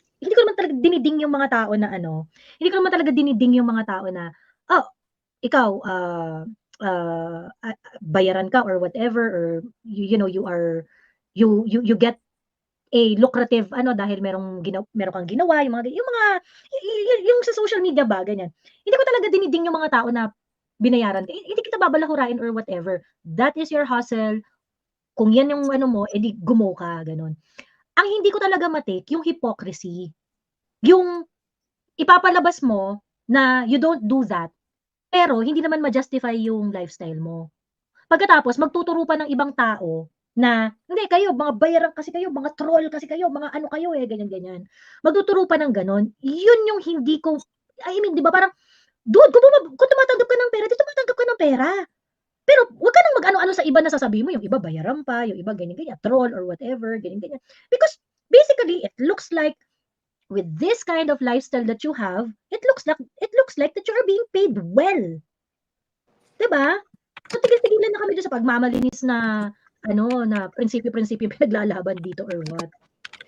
Speaker 2: talaga diniding yung mga tao na hindi ko naman talaga diniding yung mga tao na, ikaw, bayaran ka or whatever, or you get a lucrative dahil meron kang ginawa, yung sa social media ba, ganyan. Hindi ko talaga diniding yung mga tao na binayaran. Hindi kita babalahurain or whatever. That is your hustle. Kung yan yung mo, edi gumo ka, ganun. Ang hindi ko talaga matake, yung hypocrisy. Yung ipapalabas mo na you don't do that, pero hindi naman ma-justify yung lifestyle mo. Pagkatapos, magtuturo pa ng ibang tao na, hindi, kayo, mga bayaran kasi kayo, mga troll kasi kayo, mga ano kayo ganyan-ganyan. Magtuturo pa ng ganun. Yun yung hindi ko, di ba parang, dude, kung tumatanggap ka ng pera, di tumatanggap ka ng pera. Pero wag ka nang mag-ano-ano sa iba na sasabihin mo, yung iba bayaran pa, yung iba ganyan-ganyan, troll or whatever, ganyan-ganyan. Because basically, it looks like with this kind of lifestyle that you have, it looks like that you are being paid well. 'Di ba? So tigil-tigilan na kami doon sa pagmamalinis na na prinsipyo-prinsipyo pinaglalaban dito or what.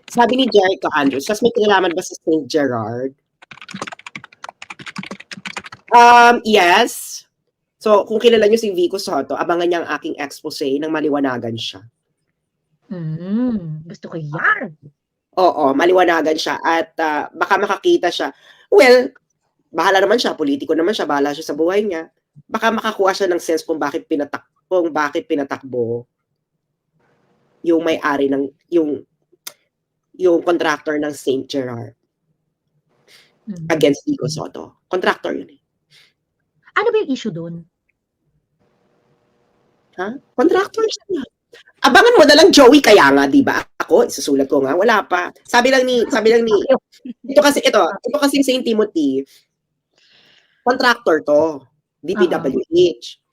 Speaker 5: Sabi ni Jericho Andrews, tas may kinalaman ba sa St. Gerard? Yes. So, kung kilala niyo si Vico Soto, abangan niya ang aking expose nang maliwanagan siya.
Speaker 2: Gusto ko yan.
Speaker 5: Oo, maliwanagan siya at baka makakita siya. Well, bahala naman siya, politiko naman siya, bahala siya sa buhay niya. Baka makakuha siya ng sense kung bakit pinatakbo yung may-ari ng yung contractor ng St. Gerard against Vico Soto. Contractor yun.
Speaker 2: Ano ba yung issue doon?
Speaker 5: Contractor siya. Abangan mo na lang, Joey, kaya nga, di ba? Ako, isusulat ko nga, wala pa. Sabi lang ni, ito kasi St. Timothy, contractor to, DPWH.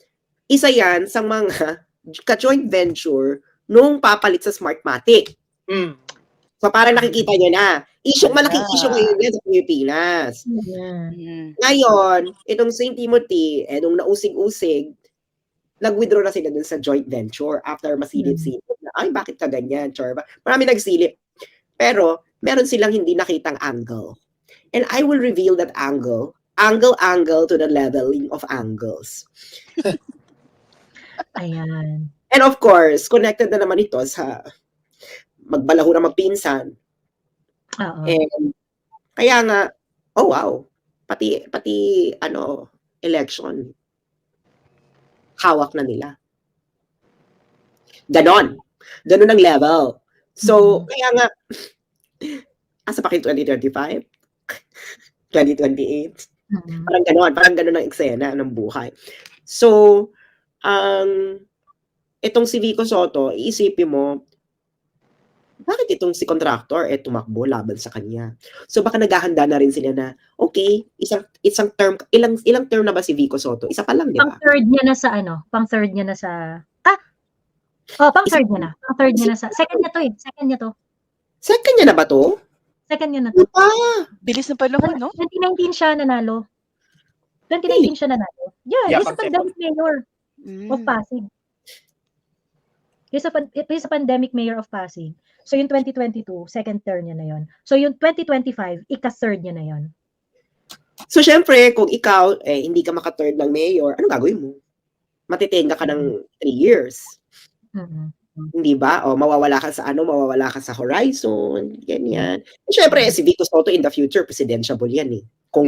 Speaker 5: Isa yan sa mga ka-joint venture nung papalit sa Smartmatic. So, parang nakikita nyo na, malaking issue ngayon yan sa Pilipinas. Ngayon, itong St. Timothy, nung nausig-usig, nag-withdraw na sila dun sa joint venture after masilip-silip na, ay, bakit ka ganyan, Chorba? Marami nagsilip. Pero, meron silang hindi nakitang angle. And I will reveal that angle to the leveling of angles.
Speaker 2: Ayan.
Speaker 5: And of course, connected na naman ito sa magbalahura magpinsan. And, kaya nga, oh wow, pati election, hawak na nila. Ganon ang level. So, kaya nga, asa pa kayo 2025? 2028? Parang ganon ang eksena ng buhay. So, itong si Vico Soto, iisipin mo, bakit itong si contractor tumakbo laban sa kanya? So baka naghahanda na rin sila na, okay, isang term, ilang term na ba si Vico Soto? Isa pa lang, di ba?
Speaker 2: Pang-third niya na sa pang-third niya na sa pang-third niya na. Pang-third niya na sa second niya to.
Speaker 5: Second niya na ba to?
Speaker 2: Second niya na to.
Speaker 6: Bilis ng panahon, no?
Speaker 2: 2019 siya nanalo. 2019 siya nanalo. Yeah,
Speaker 3: Yeah,
Speaker 2: he's a pandemic mayor of Pasig. He's a pandemic mayor of Pasig. So yung 2022, second term niya na yon. So yung 2025, ika-third niya na yon.
Speaker 5: So, syempre, kung ikaw, hindi ka maka-third ng mayor, anong gagawin mo? Matitenga ka ng 3 years. Hindi ba? O, mawawala ka sa mawawala ka sa horizon, ganyan. Syempre, si Vico Soto in the future, presidentiable yan eh. Kung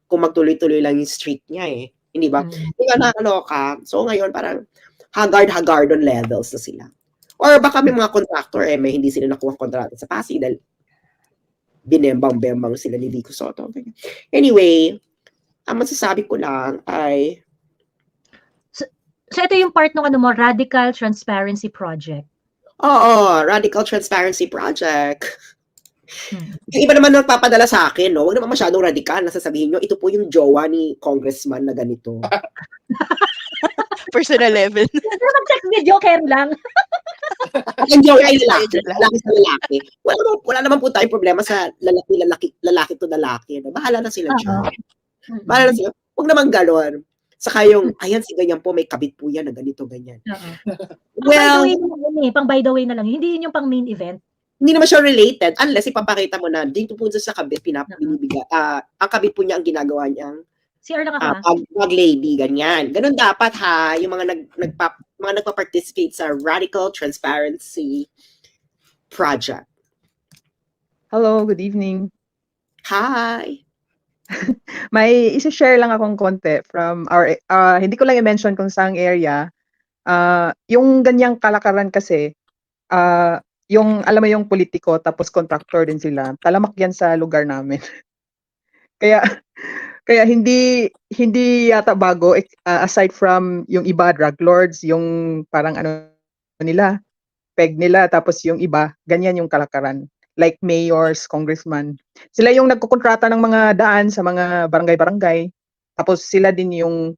Speaker 5: magtuloy-tuloy lang yung streak niya eh. Hindi ba? Hindi ka nakakaloka. So, ngayon, parang haggard on levels na sila. Or baka may mga contractor, may hindi sila nakuha kontrata sa Pasig dahil binembang-bembang sila ni Vico Soto. Anyway, ang masasabi ko lang ay...
Speaker 2: So ito yung part ng Radical Transparency Project.
Speaker 5: Oo, Radical Transparency Project. Yung iba naman nagpapadala sa akin, no? Huwag naman masyadong radical. Nasasabihin nyo, ito po yung jowa ni congressman na ganito.
Speaker 6: Personal level.
Speaker 2: Mag-text video, Ken lang.
Speaker 5: Ang jowa ay lalaki sa lalaki. Wala naman po tayong problema sa lalaki to lalaki. No? Bahala na sila dyan. Bahala na sila. Huwag naman galon. Saka yung, ayan si ganyan po, may kabit po yan na ganito, ganyan.
Speaker 2: Well, pang by the way na lang. Hindi yun yung pang main event.
Speaker 5: Hindi naman siya related unless ipapakita mo na dito po sa kabit binibigay. Ang kabit po niya ang ginagawa niyang pag lady, ganyan. Ganun dapat ha, yung mga nagpa-participate sa Radical Transparency Project.
Speaker 10: Hello, good evening.
Speaker 5: Hi.
Speaker 10: May isi-share lang akong konti from our, hindi ko lang i-mention kung saang area. Yung ganyang kalakaran kasi, yung, alam mo yung politiko, tapos contractor din sila, talamak yan sa lugar namin. Kaya hindi yata bago, aside from yung iba, drug lords, yung parang nila, peg nila, tapos yung iba, ganyan yung kalakaran. Like mayors, congressman. Sila yung nagkukontrata ng mga daan sa mga barangay-barangay. Tapos sila din yung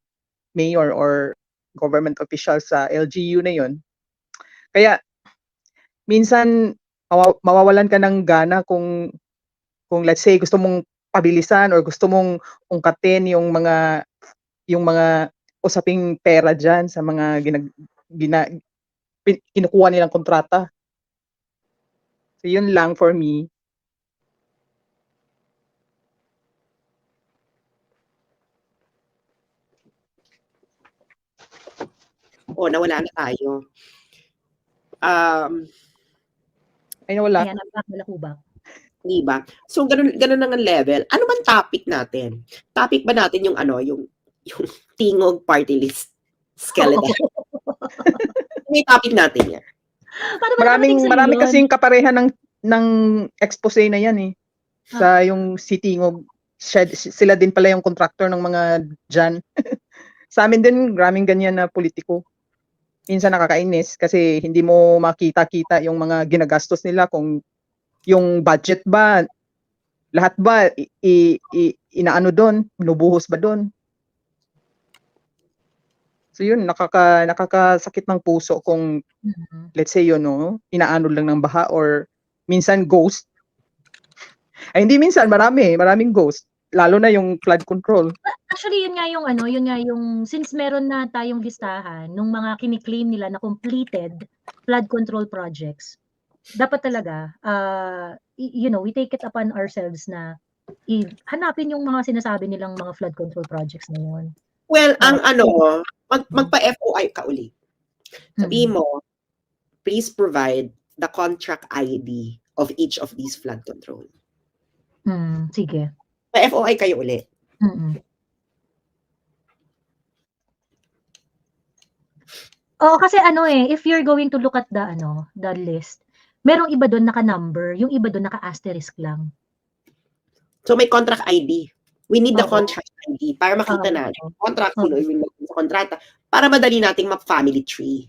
Speaker 10: mayor or government official sa LGU na yun. Kaya minsan mawawalan ka ng gana kung let's say gusto mong pabilisan or gusto mong ungkatin yung mga usaping pera diyan sa mga kinukuha nilang kontrata. So yun lang for me.
Speaker 5: Nawala na tayo.
Speaker 10: Ay, nawala.
Speaker 2: Ayan, nakubak.
Speaker 5: Diba? So, ganun ang level. Ano man topic natin? Topic ba natin yung yung tingog party list skeleton? May topic natin yan.
Speaker 10: Marami kasing kaparehan ng expose na yan eh. Sa yung si Tingog, sila din pala yung contractor ng mga dyan. Sa amin din, maraming ganyan na politiko. Minsan nakakainis kasi hindi mo makita-kita yung mga ginagastos nila kung yung budget ba, lahat ba inaano doon, binubuhos ba doon. So yun, nakakasakit ng puso kung let's say yun, inaano lang ng baha or minsan ghost. Ay hindi minsan, maraming ghost. Lalo na yung flood control.
Speaker 2: Actually, yun nga yung since meron na tayong listahan nung mga kiniklaim nila na completed flood control projects, dapat talaga, we take it upon ourselves na hanapin yung mga sinasabi nilang mga flood control projects na yun.
Speaker 5: Well, magpa-FOI ka ulit. Sabihin mo, please provide the contract ID of each of these flood control.
Speaker 2: Sige.
Speaker 5: Pa-FOI kayo ulit.
Speaker 2: Oo, kasi if you're going to look at the list, merong iba doon naka-number, yung iba doon naka-asterisk lang.
Speaker 5: So may contract ID. We need the contract ID para makita natin. Contract, sino yung sa kontrata, para madali nating ma-family tree.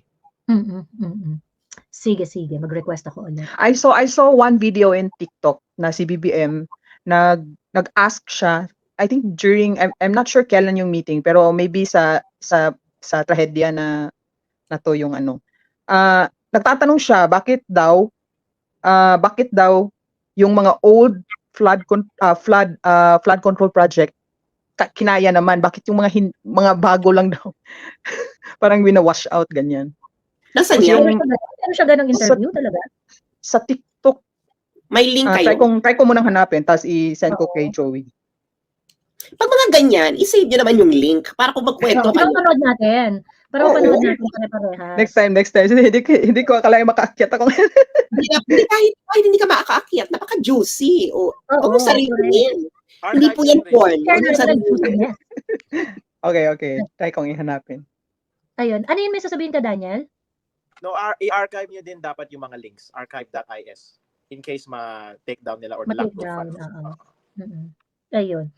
Speaker 2: Sige, mag-request ako ulit.
Speaker 10: I saw one video in TikTok na si BBM nag-ask siya, I think during, I'm not sure kailan yung meeting, pero maybe sa trahedya na to yung nagtatanong siya bakit daw yung mga old flood control project kinaya naman, bakit yung mga bago lang daw parang wina-wash out ganyan.
Speaker 5: Nasaan
Speaker 10: Tapos
Speaker 5: yan?
Speaker 2: Ano siya ganong interview talaga?
Speaker 10: Sa TikTok,
Speaker 5: May link
Speaker 10: try
Speaker 5: kayo?
Speaker 10: ko munang hanapin, tapos i-send ko kay Joey.
Speaker 5: Pag mga ganyan, i-save nyo naman yung link para kung magkwento
Speaker 2: Para
Speaker 5: kayo.
Speaker 2: mapanood natin. Para
Speaker 5: Oo.
Speaker 2: mapanood natin pare-parehas.
Speaker 10: Next time. Hindi ko akalain makaakyat ako.
Speaker 5: Hindi, kahit hindi ka makakaakyat, napaka-juicy. O, huwag mo
Speaker 2: Oo,
Speaker 5: sarilihin.
Speaker 3: Archive
Speaker 5: Hindi po yan
Speaker 3: mo rin.
Speaker 5: porn.
Speaker 2: Share
Speaker 5: Huwag mo
Speaker 2: natin ang juicy
Speaker 5: sarilihin.
Speaker 2: niya.
Speaker 10: Okay. Try kong ihanapin.
Speaker 2: Ayun. Ano yun may sasabihin ka, Daniel?
Speaker 3: No, i-archive nyo din dapat yung mga links. Archive.is. In case ma-take down nila or
Speaker 2: Ma-take
Speaker 3: lock
Speaker 2: down,
Speaker 3: profiles.
Speaker 2: oo. Ayun.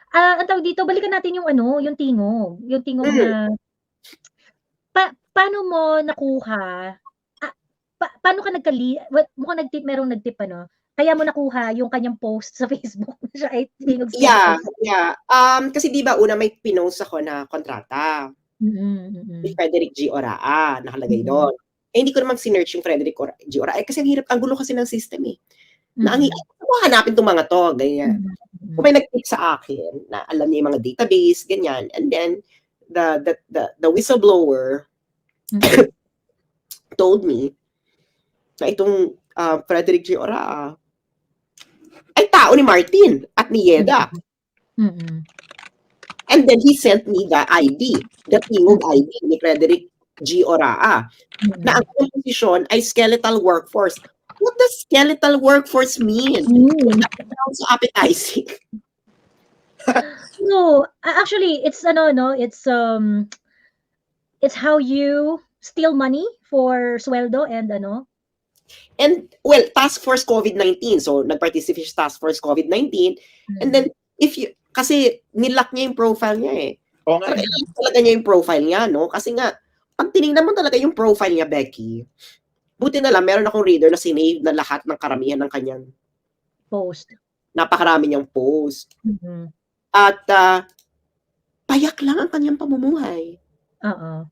Speaker 2: Ang tawag dito, balikan natin yung yung tingog. Yung tingog na, paano mo nakuha, paano ka mukhang merong nagtip, kaya mo nakuha yung kanyang post sa Facebook na siya ay tingog sa
Speaker 5: Yeah. Kasi di ba una may pinost ako na kontrata. Ni Frederick G. Oraa, nakalagay doon. Hindi ko naman sinerch yung Frederick G. Oraa. Kasi ang gulo kasi ng system eh. Hanapin itong mga to, ganyan. Kung may nag-click sa akin na alam niya yung mga database, ganyan. And then, the whistleblower told me na itong Frederick G. Oraa ay tao ni Martin at ni Yeda. And then he sent me the ID, the tingog ID ni Frederick G. Oraa, na ang composition ay skeletal workforce. What does skeletal workforce mean? Sounds so appetizing.
Speaker 2: No, actually, it's it's how you steal money for sweldo and
Speaker 5: And well, Task Force COVID-19. So nag-participate sa Task Force COVID-19. And then kasi nilock niya yung profile niya eh.
Speaker 3: Oo nga.
Speaker 5: Talaga niya yung profile niya, no? Kasi nga, pag tinignan mo talaga yung profile niya, Becky, buti na lang, meron akong reader na sinave na lahat ng karamihan ng kanyang
Speaker 2: post.
Speaker 5: Napakarami niyang post. At payak lang ang kanyang pamumuhay. Alam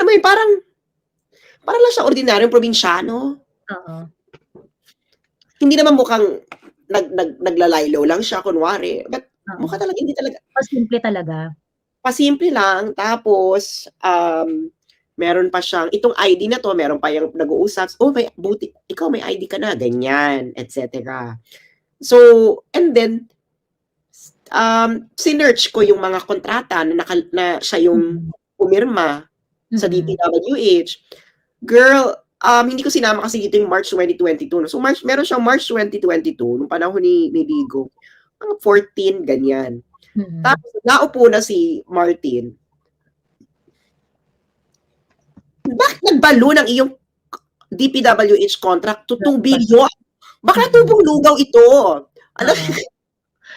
Speaker 5: mo yun, parang lang siya ordinaryong probinsyano. Hindi naman mukhang naglalaylo lang siya, kunwari. But mukha talaga, hindi talaga.
Speaker 2: Pasimple talaga.
Speaker 5: Pasimple lang. Tapos, meron pa siyang, itong ID na to, meron pa yung nag-uusap, ikaw may ID ka na, ganyan, etc. So, and then, sinerch ko yung mga kontrata na siya yung pumirma sa DPWH. Girl, hindi ko sinama kasi dito yung March 2022. No? So, meron siyang March 2022, nung panahon ni Bigo, mga 14, ganyan. Tapos, naupo na si Martin. Bakit nagbalo ng iyong DPWH contract to 2 billion? Baka tubong lugaw ito.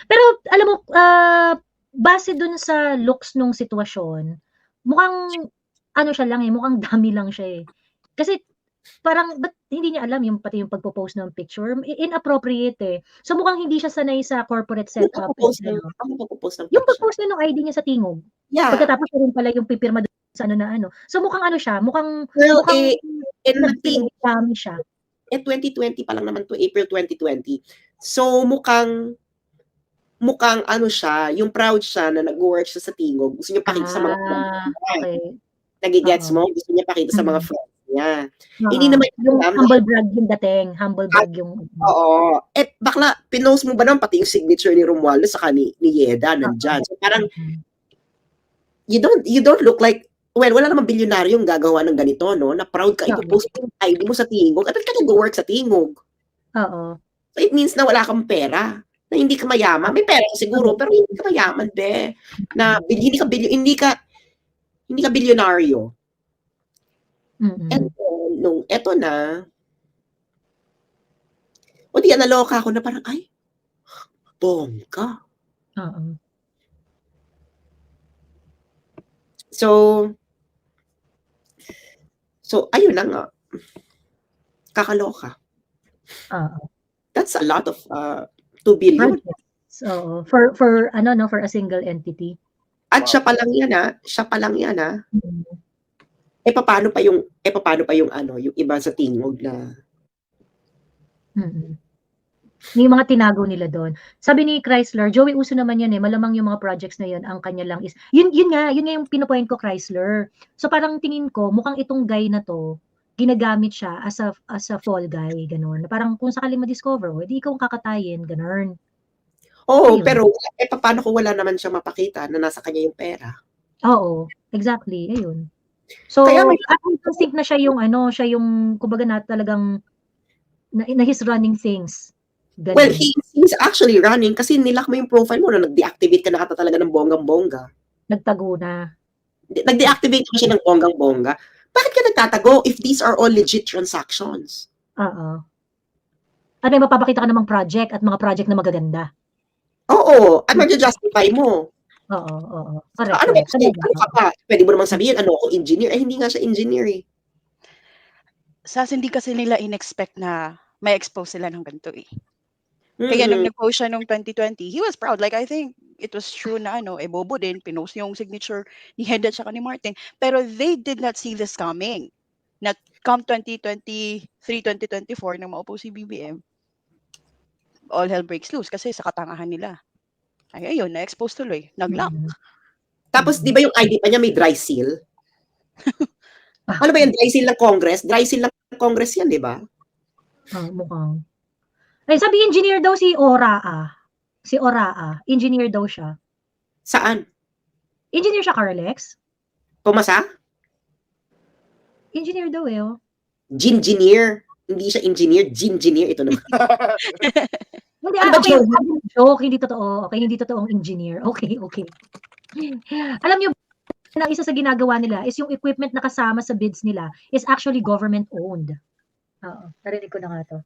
Speaker 2: Pero, alam mo, base dun sa looks nung sitwasyon, mukhang, siya lang mukhang dami lang siya eh. Kasi, parang, ba't hindi niya alam pati yung pagpo-post ng picture? Inappropriate eh. So, mukhang hindi siya sanay sa corporate setup. Yung pag-post na ng ID niya sa tingog.
Speaker 5: Yeah.
Speaker 2: Pagkatapos rin pala yung pipirma doon sa So, mukhang siya, mukhang nagpinagdami siya.
Speaker 5: 2020 pa lang naman to, April 2020. So, mukhang siya, yung proud siya na nag-work siya sa tingog. Gusto niya pakita sa mga friends.
Speaker 2: Okay.
Speaker 5: Nagigets mo? Gusto niya pakita sa mga friends niya. Hindi naman
Speaker 2: yung humble brag yung dating. Humble brag yung...
Speaker 5: Oo. Bakla, pinost mo ba naman pati yung signature ni Romualdo saka ni Yeda nandyan. So, parang, you don't look like, wala namang bilyonaryong gagawa ng ganito, no? Na proud ka, ipopost yung ID mo sa tingog. At ka nag-work sa tingog.
Speaker 2: Oo.
Speaker 5: So, it means na wala kang pera. Na hindi ka mayaman. May pera siguro, pero hindi ka mayaman, be. Na hindi ka bilyonaryo. And nung eto na, di naloka ako na parang, ay, bongga. So, ayun na nga. Kakaloka. That's a lot of 2 billion.
Speaker 2: So, for a single entity.
Speaker 5: At siya pa lang yan, ha? Paano pa yung yung iba sa tingog na
Speaker 2: Yung mga tinago nila doon. Sabi ni Chrysler, Joey Uso naman yan malamang yung mga projects na yun, ang kanya lang is, yun nga yung pinopoint ko, Chrysler. So parang tingin ko, mukhang itong guy na to, ginagamit siya as a fall guy, ganun. Parang kung sakaling ma-discover, di ikaw ang kakatayin, ganun.
Speaker 5: Oo,
Speaker 2: Ayun.
Speaker 5: pero paano kung wala naman siya mapakita na nasa kanya yung pera?
Speaker 2: Oo, exactly, ayun. So,
Speaker 5: Kaya
Speaker 2: I don't think na siya yung siya yung kumbaga na talagang na he's running things. Ganun.
Speaker 5: Well, he's actually running kasi nilock mo yung profile mo na nag-deactivate ka na ata talaga ng bonggang-bongga.
Speaker 2: Nagtago na.
Speaker 5: Nag-deactivate mo siya ng bonggang-bongga. Bakit ka nagtatago if these are all legit transactions?
Speaker 2: Oo. At may mapapakita ka namang project at mga project na magaganda.
Speaker 5: Oo, at mag-justify mo.
Speaker 2: Oo. Correct.
Speaker 5: Ano ka pa? Pwede mo namang sabihin, ako engineer. Hindi nga siya engineer eh.
Speaker 6: Sas, hindi kasi nila in-expect na may expose sila ng ganito eh. Kaya nung nag-post siya nung 2020, he was proud. Like, I think it was true na bobo din, pinost yung signature ni Heda at ni Martin. Pero they did not see this coming. Na come 2023, 2024, nang maupo si BBM, all hell breaks loose kasi sa katangahan nila. Ay, ayun, na-expose tuloy. Nag-lock.
Speaker 5: Tapos, di ba yung ID pa niya may dry seal? Ano ba yan? Dry seal ng Congress? Dry seal ng Congress yan, di ba?
Speaker 2: Mukhang. Ay, sabi engineer daw si Oraa. Si Oraa. Engineer daw siya.
Speaker 5: Saan?
Speaker 2: Engineer siya, Carlex?
Speaker 5: Pumasa?
Speaker 2: Engineer daw oh.
Speaker 5: Gingineer. Hindi siya engineer, gingineer. Ito naman.
Speaker 2: Hindi,
Speaker 5: Ano ba,
Speaker 2: okay,
Speaker 5: Joey?
Speaker 2: joke, hindi totoo. Okay, hindi totoong engineer. Okay. Alam niyo, na isa sa ginagawa nila is yung equipment na kasama sa bids nila is actually government owned. Oo, narinig ko na nga to.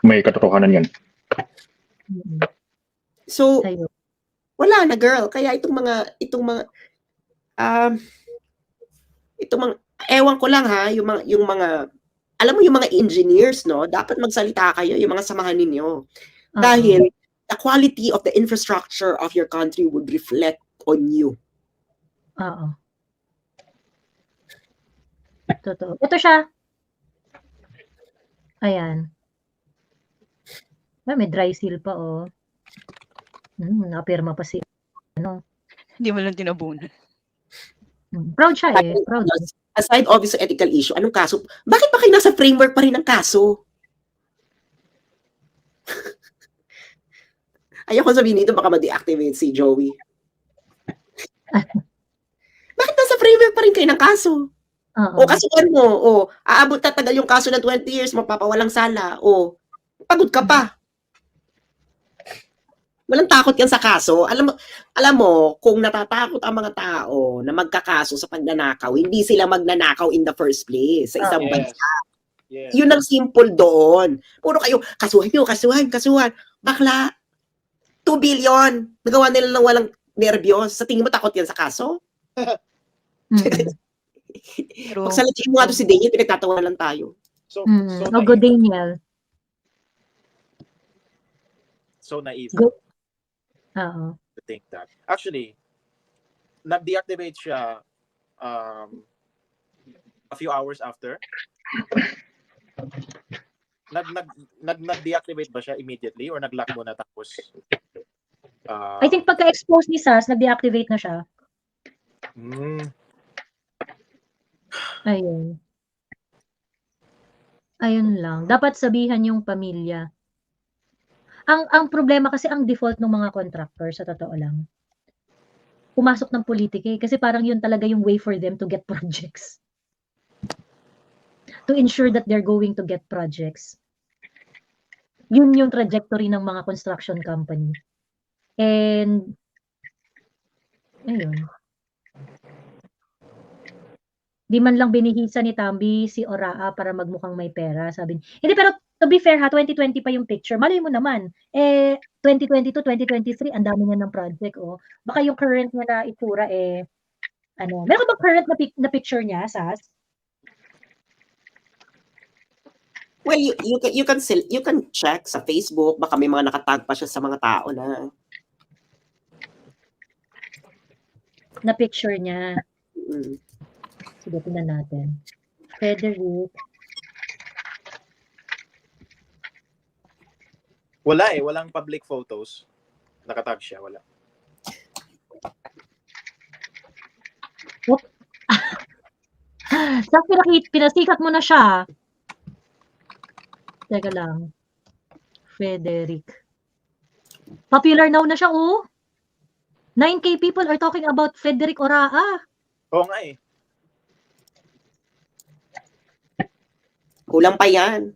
Speaker 11: May katotohanan yan.
Speaker 5: So,
Speaker 2: Ayun.
Speaker 5: wala na girl. Kaya itong mga ewan ko lang ha, yung mga alam mo yung mga engineers, no? Dapat magsalita kayo, yung mga samahan ninyo. Dahil the quality of the infrastructure of your country would reflect on you.
Speaker 2: Oo. Totoo. Ito siya. Ayan. May dry seal pa napirma pa si
Speaker 6: Hindi mo lang tinabunan.
Speaker 2: Proud siya proud.
Speaker 5: Aside obvious ethical issue, anong kaso? Bakit pa kayo nasa framework pa rin ng kaso? Ayoko sabihin dito, baka ma-deactivate si Joey. Bakit nasa framework pa rin kayo ng kaso? O kasuhan mo, aabot tatagal yung kaso ng 20 years, mapapawalang sala, pagod ka pa. Walang takot yan sa kaso. Alam mo, kung natatakot ang mga tao na magkakaso sa pagnanakaw, hindi sila magnanakaw in the first place sa isang bansa. Yes. Yun ang simple doon. Puro kayo, kasuhan. Bakla, 2 billion. Nagawa nila ng walang nerbiyos. Sa tingin mo, takot yan sa kaso? Magsalatiin mo nga to si Daniel, pinagtatawa lang tayo.
Speaker 3: So
Speaker 2: good Daniel.
Speaker 3: So naive.
Speaker 2: To
Speaker 3: think that. Actually, nag-deactivate siya a few hours after. Nag-deactivate ba siya immediately or nag-lock muna tapos?
Speaker 2: I think pagka-expose ni Sas, nag-deactivate na siya. Ayun lang. Dapat sabihan yung pamilya. Ang problema kasi ang default ng mga contractor sa totoo lang. Pumasok ng politika kasi parang yun talaga yung way for them to get projects. To ensure that they're going to get projects. Yun yung trajectory ng mga construction company. And ayun. Di man lang binihisa ni Tambi si Oraa para magmukhang may pera, sabi. Hindi, pero to be fair ha, 2020 pa yung picture. Malay mo naman, 2022, 2023, ang dami niya ng project, Baka yung current niya na itsura, meron ka ba current na picture niya, Sas?
Speaker 5: Well, you can check sa Facebook, baka may mga nakatag pa siya sa mga tao
Speaker 2: na picture niya. Sige, tingnan natin. Frederick.
Speaker 3: Wala eh, walang public photos. Nakatag siya, wala.
Speaker 2: Sa pinasikat mo na siya. Teka lang. Frederick. Popular now na siya, oh. 9K people are talking about Frederick Oraa.
Speaker 3: Oo nga eh.
Speaker 5: Kulang pa yan.